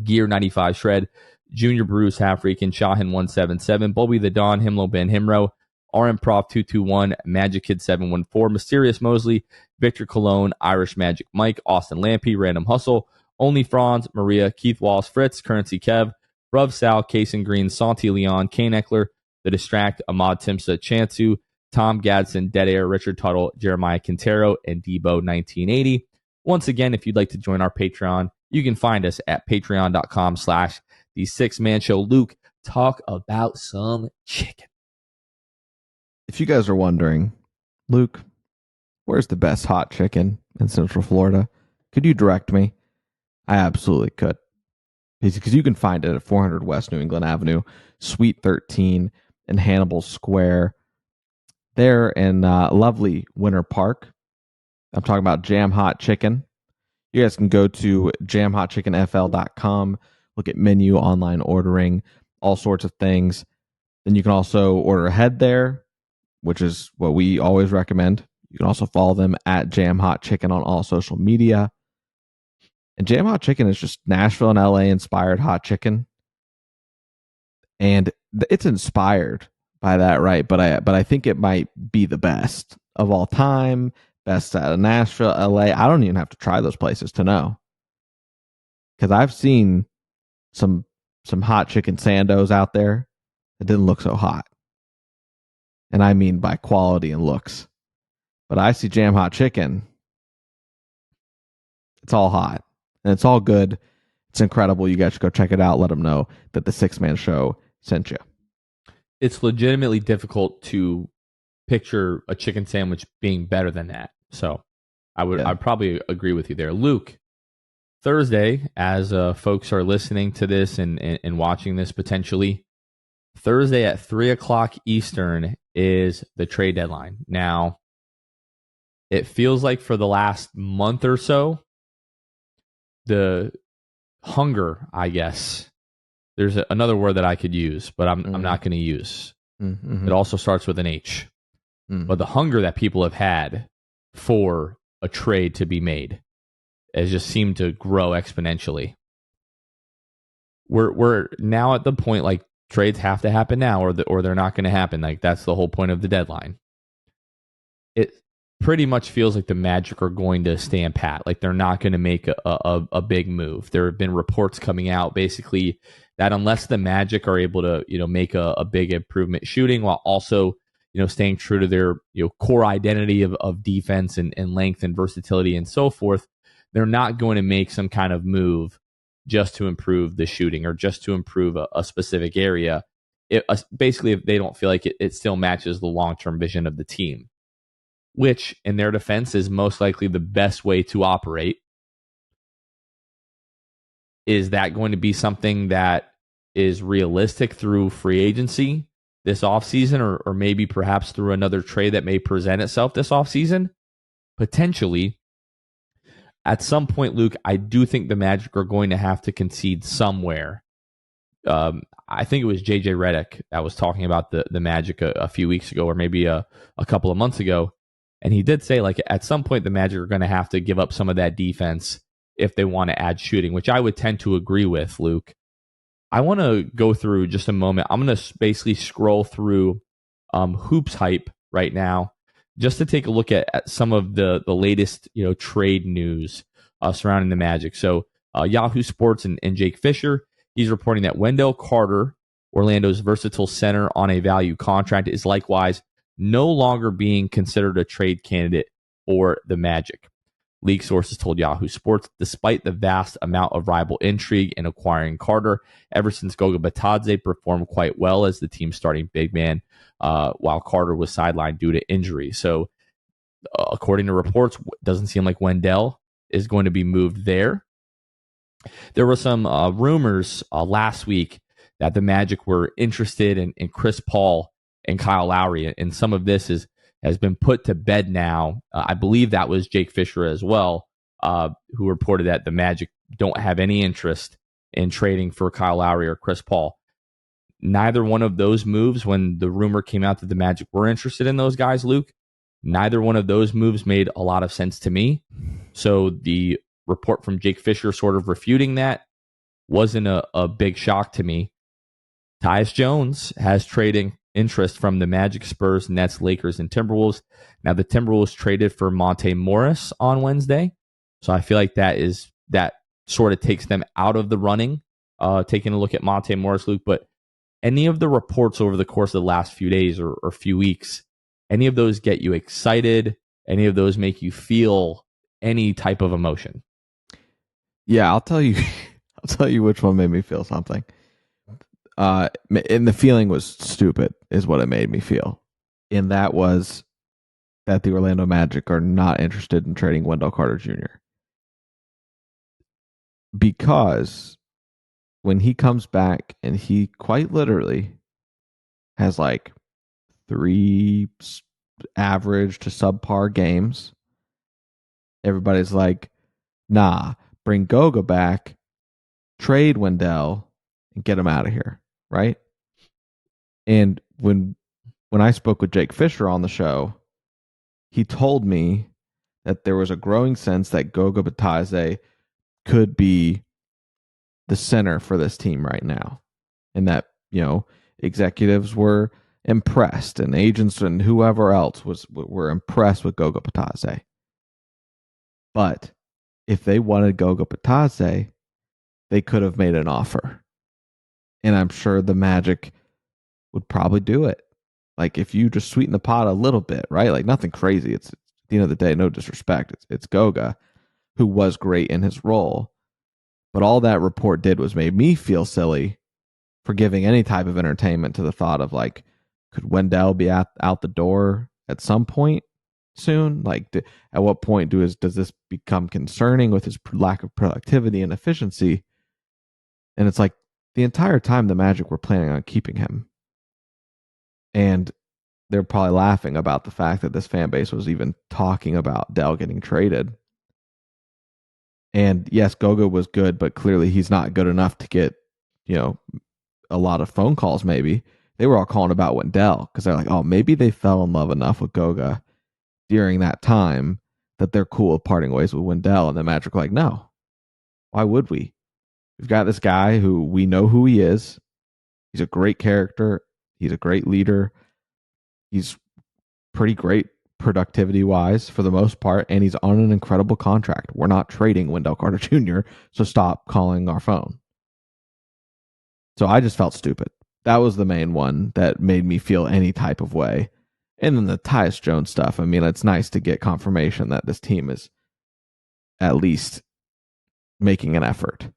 Gear 95 Shred, Junior Bruce, Half Freakin, Shahin 177, Bobby the Don, Himlo Ben Himro, RM Prof 221, Magic Kid 714, Mysterious Mosley, Victor Cologne, Irish Magic Mike, Austin Lampy, Random Hustle, Only Franz, Maria, Keith Walls, Fritz, Currency Kev, Bruv Sal, Kason Green, Santi Leon, Kane Eckler, The Distract, Ahmad Timsa, Chansu, Tom Gadsden, Dead Air, Richard Tuttle, Jeremiah Quintero, and Debo 1980. Once again, if you'd like to join our Patreon, you can find us at patreon.com/the6man show. Luke, talk about some chicken. If you guys are wondering, Luke, where's the best hot chicken in Central Florida? Could you direct me? I absolutely could. Because you can find it at 400 West New England Avenue, Suite 13 in Hannibal Square. There in lovely Winter Park. I'm talking about Jam Hot Chicken. You guys can go to jamhotchickenfl.com, look at menu, online ordering, all sorts of things. Then you can also order ahead there, which is what we always recommend. You can also follow them at Jam Hot Chicken on all social media. And Jam Hot Chicken is just Nashville and LA inspired hot chicken. And it's inspired by that, right? But I think it might be the best of all time, best out of Nashville, LA. I don't even have to try those places to know, because I've seen some hot chicken sandos out there that didn't look so hot, and I mean by quality and looks. But I see Jam Hot Chicken, it's all hot and it's all good. It's incredible. You guys should go check it out. Let them know that the 6-man show sent you. It's legitimately difficult to picture a chicken sandwich being better than that. So I'd probably agree with you there. Luke, Thursday, as folks are listening to this and watching this potentially, Thursday at 3 o'clock Eastern is the trade deadline. Now, it feels like for the last month or so, the hunger, I guess, there's another word that I could use, but I'm not going to use. Mm-hmm. It also starts with an H. Mm. But the hunger that people have had for a trade to be made has just seemed to grow exponentially. We're now at the point, like, trades have to happen now, or they're not going to happen. Like, that's the whole point of the deadline. It pretty much feels like the Magic are going to stand pat. Like, they're not going to make a big move. There have been reports coming out basically that unless the Magic are able to, make a big improvement shooting while also, staying true to their, core identity of defense and length and versatility and so forth, they're not going to make some kind of move just to improve the shooting or just to improve a specific area. Basically, if they don't feel like it still matches the long-term vision of the team, which in their defense is most likely the best way to operate. Is that going to be something that is realistic through free agency this offseason, or maybe perhaps through another trade that may present itself this offseason? Potentially. At some point, Luke, I do think the Magic are going to have to concede somewhere. I think it was JJ Redick that was talking about the Magic a few weeks ago, or maybe a couple of months ago. And he did say, like, at some point, the Magic are going to have to give up some of that defense if they want to add shooting, which I would tend to agree with, Luke. I want to go through just a moment. I'm going to basically scroll through Hoops Hype right now just to take a look at some of the latest trade news surrounding the Magic. So Yahoo Sports and Jake Fisher, he's reporting that Wendell Carter, Orlando's versatile center on a value contract, is likewise no longer being considered a trade candidate for the Magic. League sources told Yahoo Sports, despite the vast amount of rival intrigue in acquiring Carter, ever since Goga Batadze performed quite well as the team's starting big man, while Carter was sidelined due to injury. So, according to reports, it doesn't seem like Wendell is going to be moved there. There were some rumors last week that the Magic were interested in Chris Paul and Kyle Lowry, and some of this has been put to bed now. I believe that was Jake Fisher as well, who reported that the Magic don't have any interest in trading for Kyle Lowry or Chris Paul. Neither one of those moves, when the rumor came out that the Magic were interested in those guys, Luke, neither one of those moves made a lot of sense to me. So the report from Jake Fisher sort of refuting that wasn't a big shock to me. Tyus Jones has trading interest from the Magic, Spurs, Nets, Lakers, and Timberwolves. Now, the Timberwolves traded for Monte Morris on Wednesday, so I feel like that sort of takes them out of the running, taking a look at Monte Morris, Luke. But any of the reports over the course of the last few days or few weeks, any of those get you excited? Any of those make you feel any type of emotion? Yeah, I'll tell you. I'll tell you which one made me feel something. And the feeling was stupid, is what it made me feel. And that was that the Orlando Magic are not interested in trading Wendell Carter Jr. Because when he comes back and he quite literally has like 3 average to subpar games, everybody's like, nah, bring Goga back, trade Wendell, and get him out of here, right? And when I spoke with Jake Fisher on the show, he told me that there was a growing sense that Goga Batadze could be the center for this team right now, and that, you know, executives were impressed, and agents and whoever else were impressed with Goga Batadze. But if they wanted Goga Batadze, they could have made an offer, and I'm sure the Magic would probably do it. Like, if you just sweeten the pot a little bit, right? Like, nothing crazy. It's, at the end of the day, no disrespect, it's Goga, who was great in his role. But all that report did was made me feel silly for giving any type of entertainment to the thought of, like, could Wendell be out the door at some point soon? Like, at what point does this become concerning with his lack of productivity and efficiency? And it's like, the entire time the Magic were planning on keeping him. And they're probably laughing about the fact that this fan base was even talking about Dell getting traded. And yes, Goga was good, but clearly he's not good enough to get, you know, a lot of phone calls. Maybe they were all calling about Wendell because they're like, oh, maybe they fell in love enough with Goga during that time that they're cool with parting ways with Wendell. And the Magic were like, no, why would we? We've got this guy who we know who he is. He's a great character. He's a great leader. He's pretty great productivity wise for the most part, and he's on an incredible contract. We're not trading Wendell Carter Jr., so stop calling our phone. So I just felt stupid. That was the main one that made me feel any type of way. And then the Tyus Jones stuff. I mean, it's nice to get confirmation that this team is at least making an effort.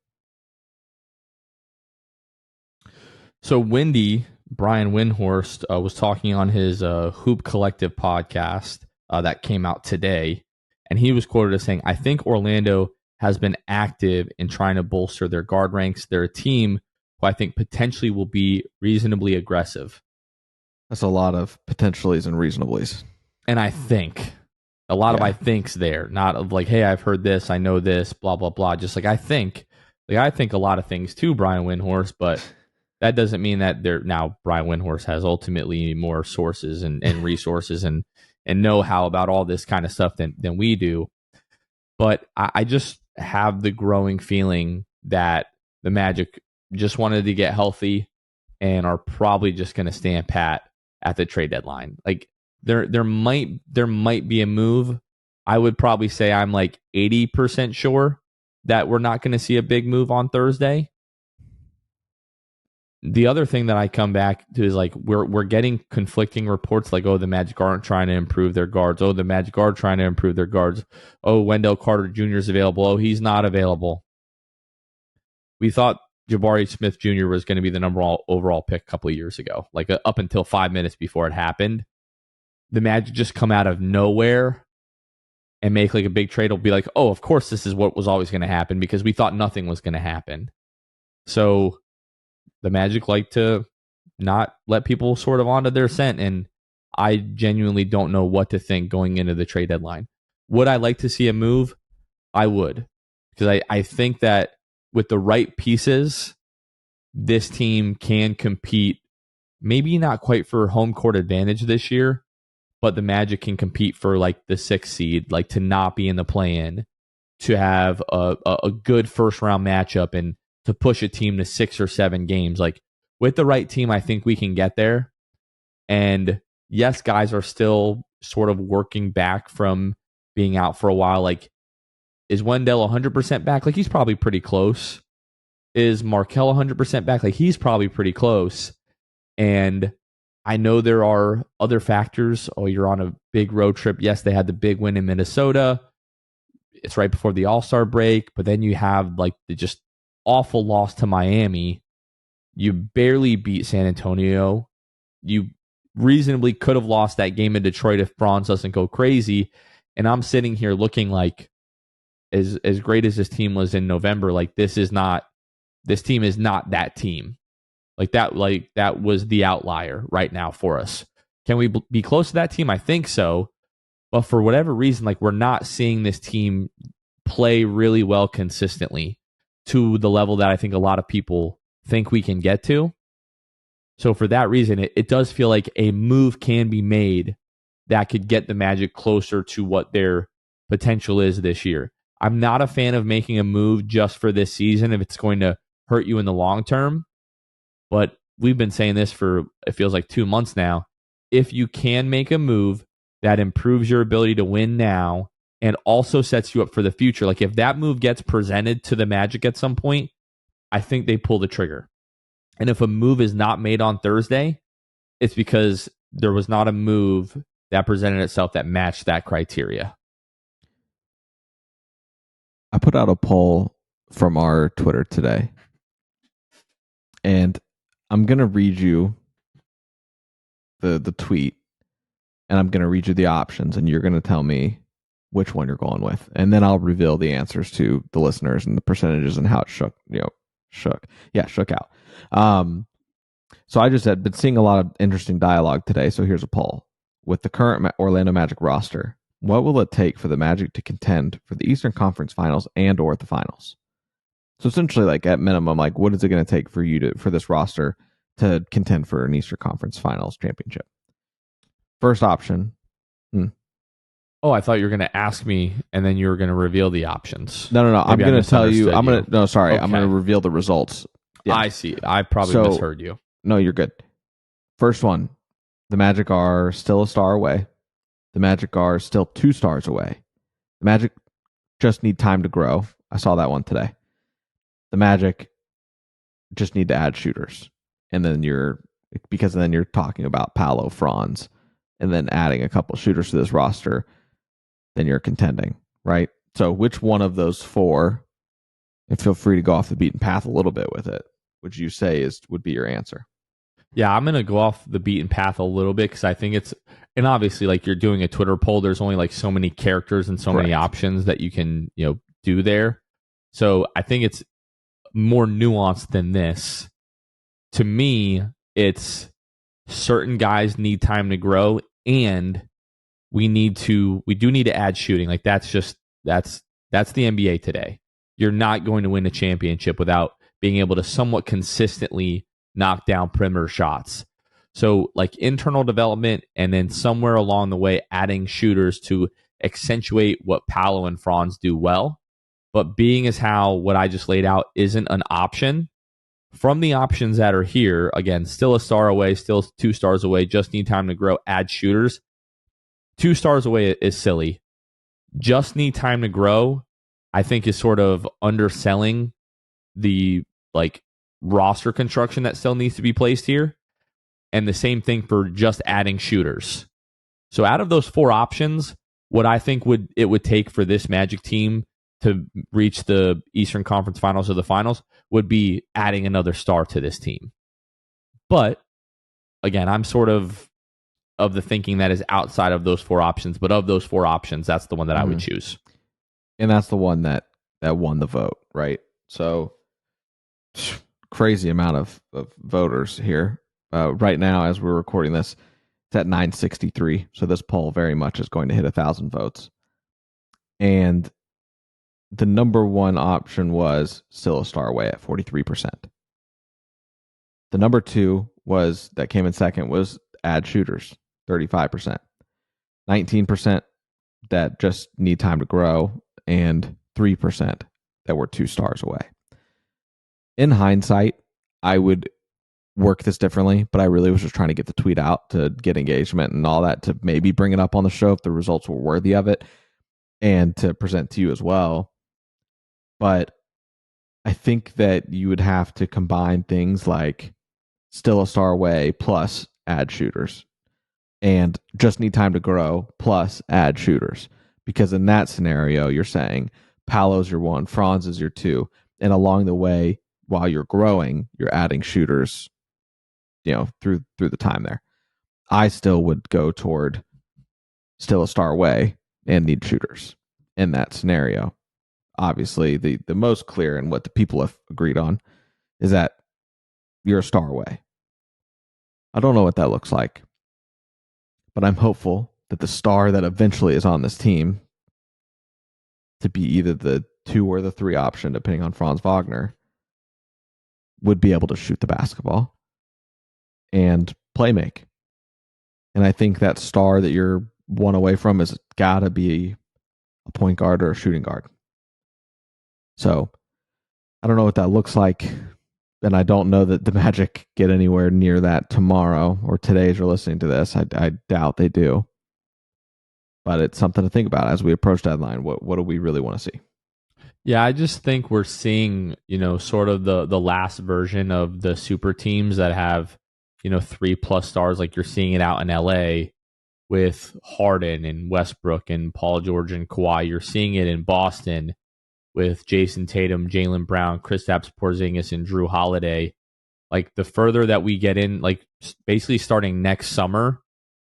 So Brian Windhorst was talking on his Hoop Collective podcast that came out today, and he was quoted as saying, I think Orlando has been active in trying to bolster their guard ranks. They're a team who I think potentially will be reasonably aggressive. That's a lot of potentiallys and reasonablys. And I think a lot of I thinks there, not of like, hey, I've heard this, I know this, blah, blah, blah. Just like I think a lot of things too, Brian Windhorst, but that doesn't mean that now Brian Windhorst has ultimately more sources and resources and know-how about all this kind of stuff than we do. But I just have the growing feeling that the Magic just wanted to get healthy and are probably just going to stand pat at the trade deadline. Like there might be a move. I would probably say I'm like 80% sure that we're not going to see a big move on Thursday. The other thing that I come back to is like we're getting conflicting reports like, oh, the Magic aren't trying to improve their guards. Oh, the Magic are trying to improve their guards. Oh, Wendell Carter Jr. is available. Oh, he's not available. We thought Jabari Smith Jr. was going to be the number one overall pick a couple of years ago, like up until 5 minutes before it happened. The Magic just come out of nowhere and make like a big trade. Will be like, oh, of course this is what was always going to happen because we thought nothing was going to happen. So the Magic like to not let people sort of onto their scent, and I genuinely don't know what to think going into the trade deadline. Would I like to see a move? I would, because I think that with the right pieces, this team can compete, maybe not quite for home court advantage this year, but the Magic can compete for like the 6th seed, like to not be in the play-in, to have a good first round matchup and to push a team to 6 or 7 games. Like with the right team, I think we can get there. And yes, guys are still sort of working back from being out for a while. Like, is Wendell 100% back? Like, he's probably pretty close. Is Markelle 100% back? Like, he's probably pretty close. And I know there are other factors. Oh, you're on a big road trip. Yes, they had the big win in Minnesota. It's right before the All-Star break. But then you have like the just awful loss to Miami. You barely beat San Antonio. You reasonably could have lost that game in Detroit if Franz doesn't go crazy. And I'm sitting here looking like, as great as this team was in November, like this team is not that team. Like that was the outlier right now for us. Can we be close to that team? I think so. But for whatever reason, like we're not seeing this team play really well consistently to the level that I think a lot of people think we can get to. So for that reason, it does feel like a move can be made that could get the Magic closer to what their potential is this year. I'm not a fan of making a move just for this season if it's going to hurt you in the long term. But we've been saying this for, it feels like 2 months now. If you can make a move that improves your ability to win now and also sets you up for the future, like if that move gets presented to the Magic at some point, I think they pull the trigger. And if a move is not made on Thursday, it's because there was not a move that presented itself that matched that criteria. I put out a poll from our Twitter today, and I'm going to read you the tweet, and I'm going to read you the options, and you're going to tell me which one you're going with. And then I'll reveal the answers to the listeners and the percentages and how it shook out. So I just had been seeing a lot of interesting dialogue today. So here's a poll. With the current Orlando Magic roster, what will it take for the Magic to contend for the Eastern Conference Finals and or the Finals? So essentially, like at minimum, like what is it going to take for for this roster to contend for an Eastern Conference Finals championship? First option. Oh, I thought you were going to ask me and then you were going to reveal the options. No. I'm going to tell you. I'm going to. No, sorry. Okay. I'm going to reveal the results. Yeah. I see. I probably misheard you. No, you're good. First one. The Magic are still a star away. The Magic are still 2 stars away. The Magic just need time to grow. I saw that one today. The Magic just need to add shooters. And then you're talking about Paolo, Franz, and then adding a couple shooters to this roster, then you're contending, right? So which one of those 4, and feel free to go off the beaten path a little bit with it, would you say would be your answer? Yeah, I'm going to go off the beaten path a little bit because I think it's, and obviously like you're doing a Twitter poll, there's only like so many characters and so many options that you can, do there. So I think it's more nuanced than this. To me, it's certain guys need time to grow and we do need to add shooting. Like that's the NBA today. You're not going to win a championship without being able to somewhat consistently knock down perimeter shots. So like internal development and then somewhere along the way adding shooters to accentuate what Paolo and Franz do well. But being as how what I just laid out isn't an option, from the options that are here, again, still a star away, still 2 stars away, just need time to grow, add shooters. 2 stars away is silly. Just need time to grow I think is sort of underselling the like roster construction that still needs to be placed here. And the same thing for just adding shooters. So out of those 4 options, what I think it would take for this Magic team to reach the Eastern Conference Finals or the Finals would be adding another star to this team. But again, I'm sort of the thinking that is outside of those 4 options. But of those 4 options, that's the one that I would choose. And that's the one that won the vote, right? So crazy amount of voters here. Right now, as we're recording this, it's at 963. So this poll very much is going to hit 1,000 votes. And the number one option was still a star away at 43%. The number 2 was that came in second was add shooters, 35%. 19% that just need time to grow, and 3% that were 2 stars away. In hindsight, I would work this differently, but I really was just trying to get the tweet out to get engagement and all that, to maybe bring it up on the show if the results were worthy of it, and to present to you as well. But I think that you would have to combine things like still a star away plus add shooters, and just need time to grow plus add shooters. Because in that scenario, you're saying Paolo's your 1, Franz is your 2, and along the way, while you're growing, you're adding shooters, through the time there. I still would go toward still a star away and need shooters in that scenario. Obviously, the most clear and what the people have agreed on is that you're a star away. I don't know what that looks like, but I'm hopeful that the star that eventually is on this team to be either the 2 or the 3 option, depending on Franz Wagner, would be able to shoot the basketball and play make. And I think that star that you're 1 away from has got to be a point guard or a shooting guard. So I don't know what that looks like. And I don't know that the Magic get anywhere near that tomorrow or today as you're listening to this. I doubt they do. But it's something to think about as we approach deadline. What do we really want to see? Yeah, I just think we're seeing, sort of the last version of the super teams that have, 3+ stars, like you're seeing it out in LA with Harden and Westbrook and Paul George and Kawhi. You're seeing it in Boston with Jason Tatum, Jaylen Brown, Kristaps Porzingis, and Drew Holiday. Like the further that we get in, like basically starting next summer,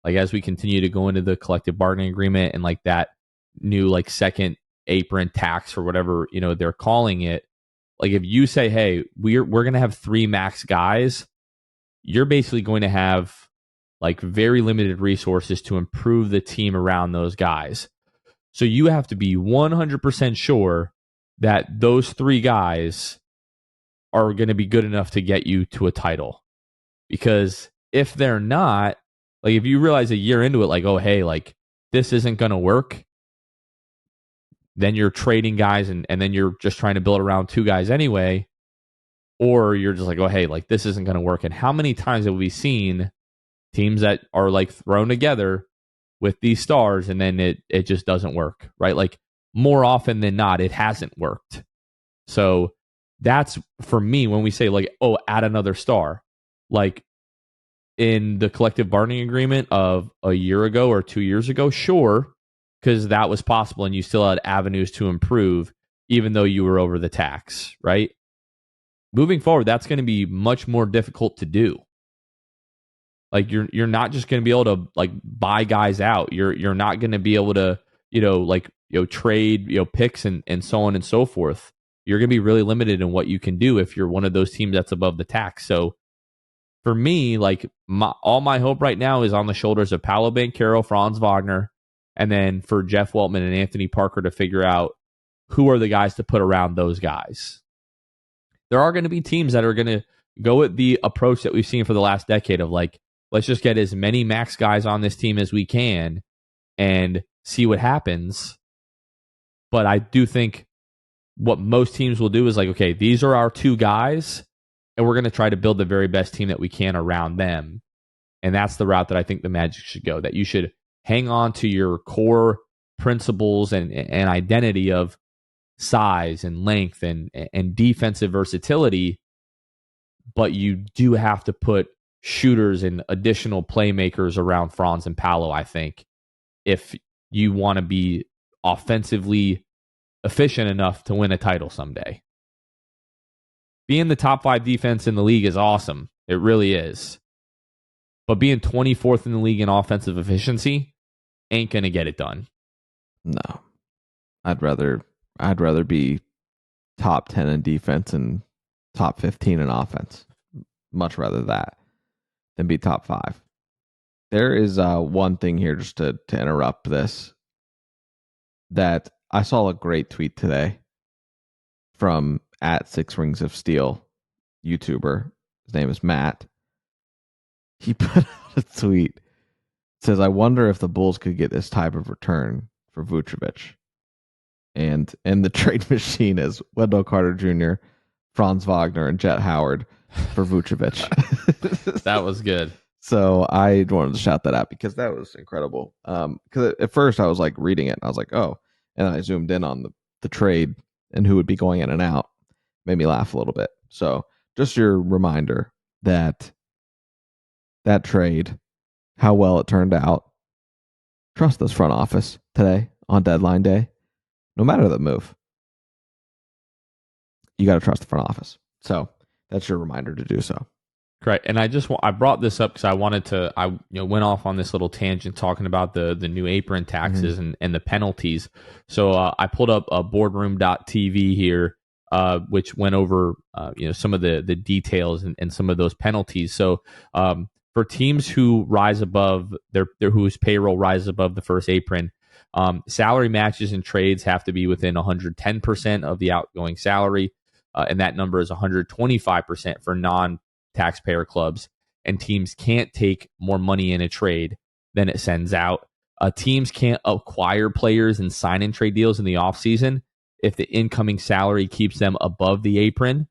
like as we continue to go into the collective bargaining agreement and like that new like second apron tax or whatever, they're calling it. Like if you say, hey, we're going to have 3 max guys, you're basically going to have like very limited resources to improve the team around those guys. So you have to be 100% sure that those 3 guys are going to be good enough to get you to a title. Because if they're not, like if you realize a year into it, like, oh, hey, like this isn't going to work, then you're trading guys and then you're just trying to build around 2 guys anyway. Or you're just like, oh, hey, like this isn't going to work. And how many times have we seen teams that are like thrown together with these stars and then it just doesn't work, right? Like more often than not, it hasn't worked. So that's for me when we say like, oh, add another star, like in the collective bargaining agreement of a year ago or 2 years ago, sure, because that was possible and you still had avenues to improve even though you were over the tax, right? Moving forward, that's going to be much more difficult to do. Like you're not just going to be able to like buy guys out. You're not going to be able to, trade, picks and so on and so forth. You're going to be really limited in what you can do if you're one of those teams that's above the tax. So for me, like all my hope right now is on the shoulders of Paolo Banchero, Franz Wagner, and then for Jeff Weltman and Anthony Parker to figure out who are the guys to put around those guys. There are going to be teams that are going to go with the approach that we've seen for the last decade of like, let's just get as many max guys on this team as we can and see what happens. But I do think what most teams will do is like, okay, these are our 2 guys, and we're going to try to build the very best team that we can around them. And that's the route that I think the Magic should go, that you should hang on to your core principles and identity of size and length and defensive versatility, but you do have to put shooters and additional playmakers around Franz and Paolo, I think, if you want to be offensively efficient enough to win a title someday. Being the top 5 defense in the league is awesome. It really is. But being 24th in the league in offensive efficiency ain't going to get it done. No. I'd rather be top 10 in defense and top 15 in offense. Much rather that than be top 5. There is one thing here just to interrupt this, that I saw a great tweet today from @6ringsofsteel YouTuber. His name is Matt. He put out a tweet. It says, I wonder if the Bulls could get this type of return for Vucevic. And the trade machine is Wendell Carter Jr., Franz Wagner, and Jet Howard for Vucevic. That was good. So I wanted to shout that out because that was incredible. Because at first I was like reading it and I was like, oh, and then I zoomed in on the trade and who would be going in and out. Made me laugh a little bit. So just your reminder that trade, how well it turned out. Trust this front office today on deadline day. No matter the move, you got to trust the front office. So that's your reminder to do so. Correct. And I brought this up because I wanted to, went off on this little tangent talking about the new apron taxes and the penalties. So I pulled up boardroom.tv here, which went over, some of the details and some of those penalties. So for teams who rise above whose payroll rises above the first apron, salary matches and trades have to be within 110% of the outgoing salary. And that number is 125% for non-taxpayer clubs. And teams can't take more money in a trade than it sends out. Teams can't acquire players and sign in trade deals in the offseason if the incoming salary keeps them above the apron.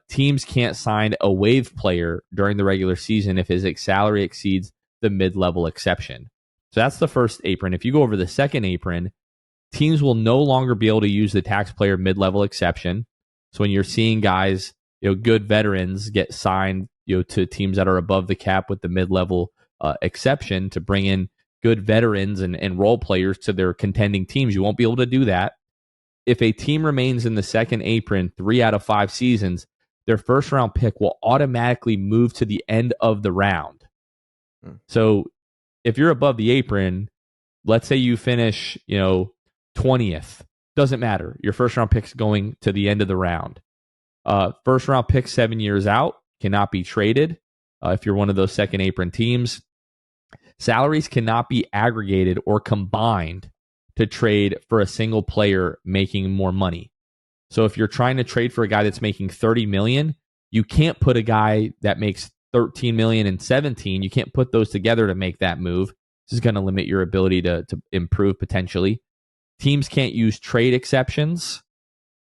Teams can't sign a waive player during the regular season if his salary exceeds the mid-level exception. So that's the first apron. If you go over the second apron, teams will no longer be able to use the tax player mid-level exception. So when you're seeing guys, good veterans get signed, to teams that are above the cap with the mid-level exception to bring in good veterans and role players to their contending teams, you won't be able to do that. If a team remains in the second apron 3 out of 5 seasons, their first round pick will automatically move to the end of the round. So if you're above the apron, let's say you finish, 20th, doesn't matter. Your first round pick's going to the end of the round. First round pick 7 years out cannot be traded. If you're one of those second apron teams, salaries cannot be aggregated or combined to trade for a single player making more money. So if you're trying to trade for a guy that's making $30 million, you can't put a guy that makes $13 million and $17 million. You can't put those together to make that move. This is going to limit your ability to improve potentially. Teams can't use trade exceptions,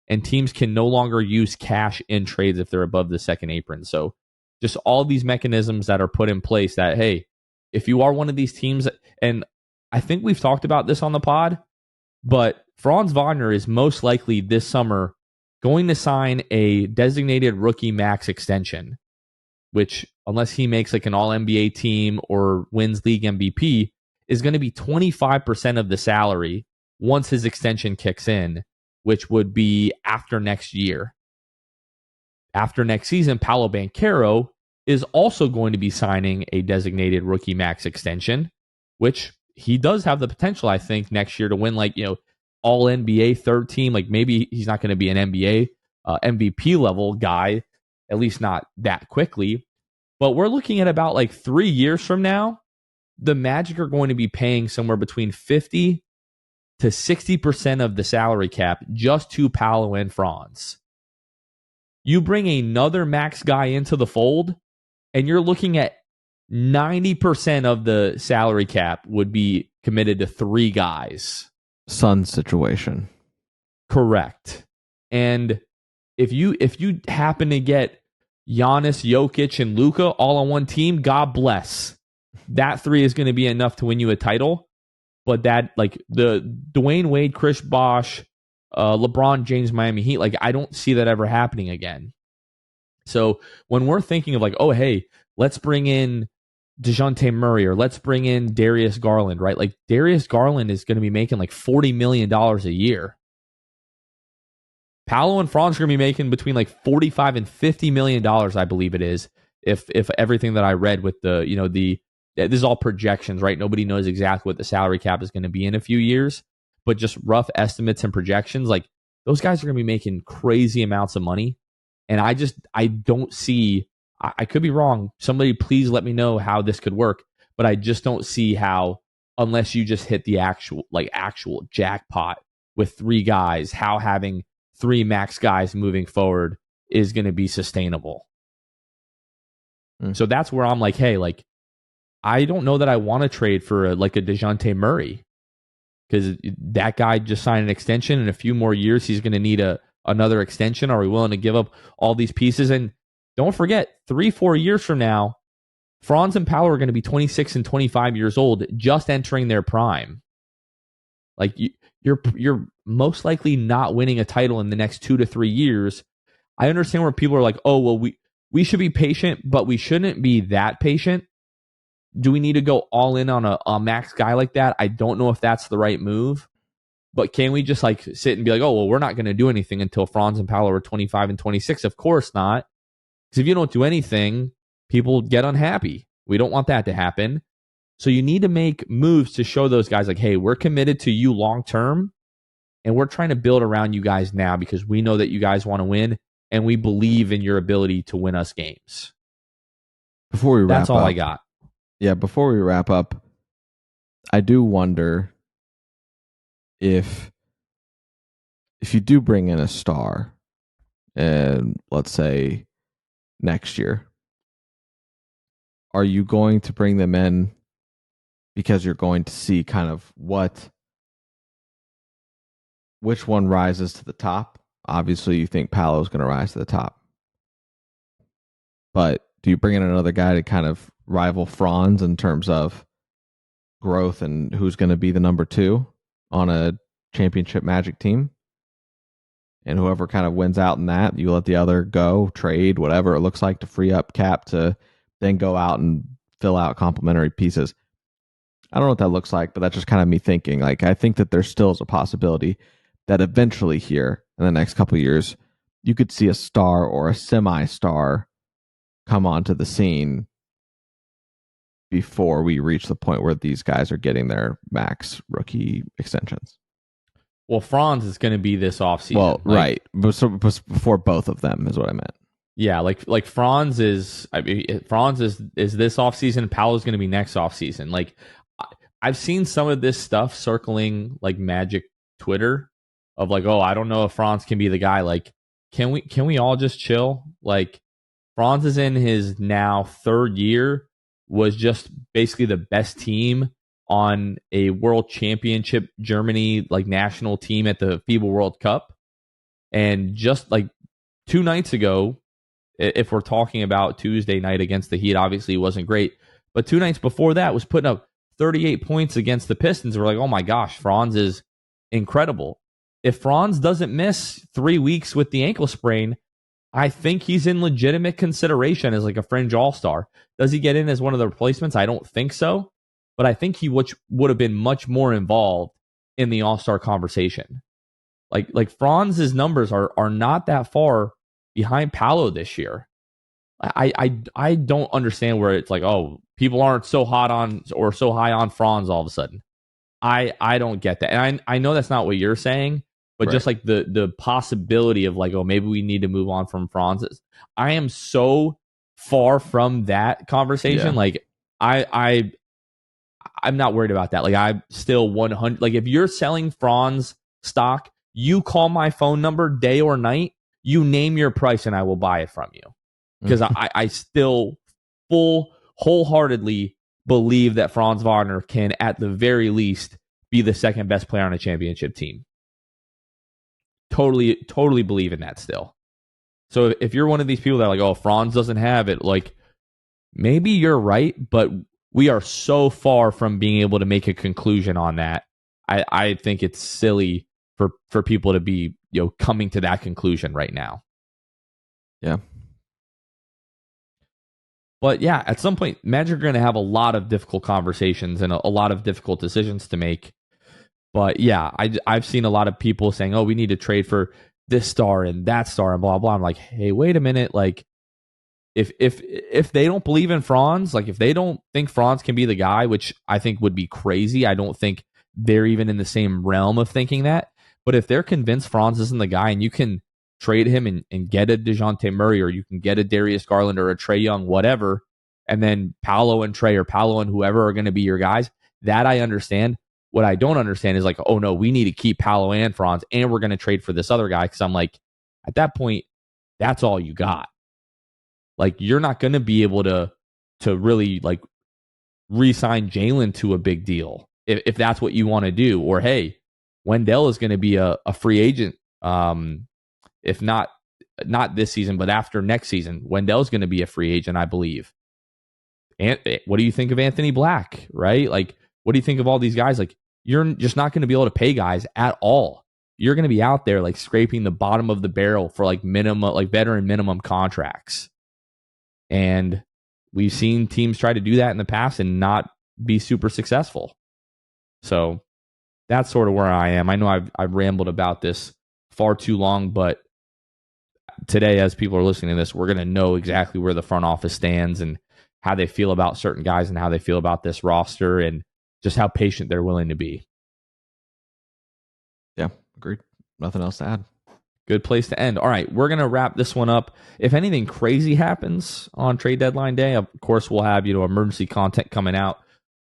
and teams can no longer use cash in trades if they're above the second apron. So just all these mechanisms that are put in place that, hey, if you are one of these teams, and I think we've talked about this on the pod, but Franz Wagner is most likely this summer going to sign a designated rookie max extension, which, unless he makes like an all-NBA team or wins league MVP, is going to be 25% of the salary once his extension kicks in, which would be after next year. After next season, Paolo Banchero is also going to be signing a designated rookie max extension, which he does have the potential, I think, next year to win all NBA third team. Like maybe he's not going to be an NBA MVP level guy, at least not that quickly. But we're looking at about 3 years from now, the Magic are going to be paying somewhere between 50 to 60% of the salary cap just to Paolo and Franz. You bring another max guy into the fold, and you're looking at 90% of the salary cap would be committed to 3 guys. Sun situation. Correct. And if you happen to get Giannis, Jokic, and Luka all on one team, God bless. That 3 is going to be enough to win you a title. But that, the Dwayne Wade, Chris Bosh, LeBron James Miami Heat. Like, I don't see that ever happening again. So when we're thinking of like, oh, hey, let's bring in DeJounte Murray or let's bring in Darius Garland, right? Like, Darius Garland is going to be making like $40 million a year. Paolo and Franz are going to be making between like $45 and $50 million, I believe it is, if everything that I read with the, this is all projections, right? Nobody knows exactly what the salary cap is going to be in a few years, but just rough estimates and projections, like those guys are going to be making crazy amounts of money. And I don't see, I could be wrong. Somebody please let me know how this could work, but I just don't see how, unless you just hit the actual jackpot with three guys, how having three max guys moving forward is going to be sustainable. So that's where I'm like, hey, like, I don't know that I want to trade for a DeJounte Murray, because that guy just signed an extension. In a few more years, he's going to need another extension. Are we willing to give up all these pieces? And don't forget, 3-4 years from now, Franz and Paolo are going to be 26 and 25 years old, just entering their prime. Like, you're most likely not winning a title in the next 2 to 3 years. I understand where people are like, oh, well, we should be patient, but we shouldn't be that patient. Do we need to go all in on a max guy like that? I don't know if that's the right move. But can we just like sit and be like, oh, well, we're not going to do anything until Franz and Paolo are 25 and 26? Of course not. Because if you don't do anything, people get unhappy. We don't want that to happen. So you need to make moves to show those guys like, hey, we're committed to you long term, and we're trying to build around you guys now because we know that you guys want to win, and we believe in your ability to win us games. Before we wrap That's all up, I got. Yeah, before we wrap up, I do wonder if you do bring in a star, and let's say next year, are you going to bring them in because you're going to see kind of which one rises to the top? Obviously, you think Paolo's going to rise to the top. But do you bring in another guy to kind of rival Franz in terms of growth and who's going to be the number 2 on a championship Magic team? And whoever kind of wins out in that, you let the other go, trade, whatever it looks like to free up cap to then go out and fill out complementary pieces. I don't know what that looks like, but that's just kind of me thinking. Like, I think that there still is a possibility that eventually here in the next couple of years, you could see a star or a semi-star come onto the scene before we reach the point where these guys are getting their max rookie extensions. Well, Franz is going to be this offseason. Well, right. Before both of them is what I meant. Yeah, like Franz is, Franz is this offseason. Paolo's going to be next offseason. Like, I've seen some of this stuff circling like Magic Twitter of like, oh, I don't know if Franz can be the guy. Like, can we all just chill? Like, Franz is in his now 3rd year, was just basically the best team on a world championship Germany like national team at the FIBA World Cup. And just like 2 nights ago, if we're talking about Tuesday night against the Heat, obviously it wasn't great, but 2 nights before that was putting up 38 points against the Pistons. We're like, oh my gosh, Franz is incredible. If Franz doesn't miss 3 weeks with the ankle sprain, I think he's in legitimate consideration as like a fringe all-star. Does he get in as one of the replacements? I don't think so. But I think he would have been much more involved in the all-star conversation. Like Franz's numbers are not that far behind Paolo this year. I don't understand where it's like, oh, people aren't so hot on or so high on Franz all of a sudden. I don't get that. And I know that's not what you're saying, but right. Just like the possibility of like, oh, maybe we need to move on from Franz. I am so far from that conversation. Yeah. Like I'm not worried about that. Like, I'm still 100. Like, if you're selling Franz stock, you call my phone number day or night, you name your price, and I will buy it from you. Because I still wholeheartedly believe that Franz Wagner can, at the very least, be the second best player on a championship team. Totally believe in that still. So if you're one of these people that are like, oh, Franz doesn't have it, like, maybe you're right, but we are so far from being able to make a conclusion on that. I think it's silly for people to be coming to that conclusion right now. Yeah. But yeah, at some point, Magic are going to have a lot of difficult conversations and a lot of difficult decisions to make. But yeah, I've seen a lot of people saying, "Oh, we need to trade for this star and that star and blah blah." I'm like, hey, wait a minute. Like, if they don't believe in Franz, like if they don't think Franz can be the guy, which I think would be crazy, I don't think they're even in the same realm of thinking that. But if they're convinced Franz isn't the guy, and you can trade him and get a DeJounte Murray, or you can get a Darius Garland or a Trae Young, whatever, and then Paolo and Trae or Paolo and whoever are going to be your guys, that I understand. What I don't understand is like, oh no, we need to keep Paolo and Franz, and we're going to trade for this other guy. Because I'm like, at that point, that's all you got. Like, you're not going to be able to really like re-sign Jalen to a big deal if that's what you want to do. Or hey, Wendell is going to be a free agent. If not this season, but after next season, Wendell's going to be a free agent, I believe. And what do you think of Anthony Black? Right? Like, what do you think of all these guys? Like, you're just not going to be able to pay guys at all. You're going to be out there like scraping the bottom of the barrel for like minimum, like veteran minimum contracts. And we've seen teams try to do that in the past and not be super successful. So that's sort of where I am. I know I've rambled about this far too long, but today, as people are listening to this, we're going to know exactly where the front office stands and how they feel about certain guys and how they feel about this roster and just how patient they're willing to be. Yeah, agreed. Nothing else to add. Good place to end. All right, we're going to wrap this one up. If anything crazy happens on trade deadline day, of course, we'll have emergency content coming out.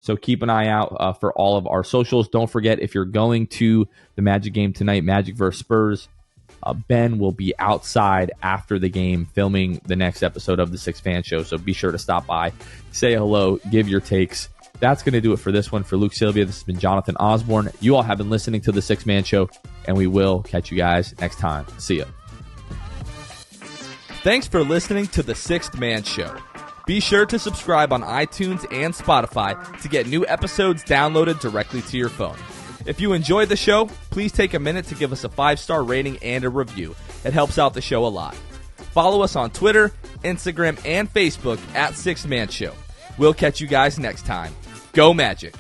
So keep an eye out for all of our socials. Don't forget, if you're going to the Magic game tonight, Magic vs. Spurs, Ben will be outside after the game filming the next episode of the Six Fan Show. So be sure to stop by, say hello, give your takes. That's going to do it for this one. For Luke Sylvia, this has been Jonathan Osborne. You all have been listening to the Six Man Show, and we will catch you guys next time. See ya. Thanks for listening to the Sixth Man Show. Be sure to subscribe on iTunes and Spotify to get new episodes downloaded directly to your phone. If you enjoyed the show, please take a minute to give us a 5-star rating and a review. It helps out the show a lot. Follow us on Twitter, Instagram, and Facebook at Sixth Man Show. We'll catch you guys next time. Go Magic!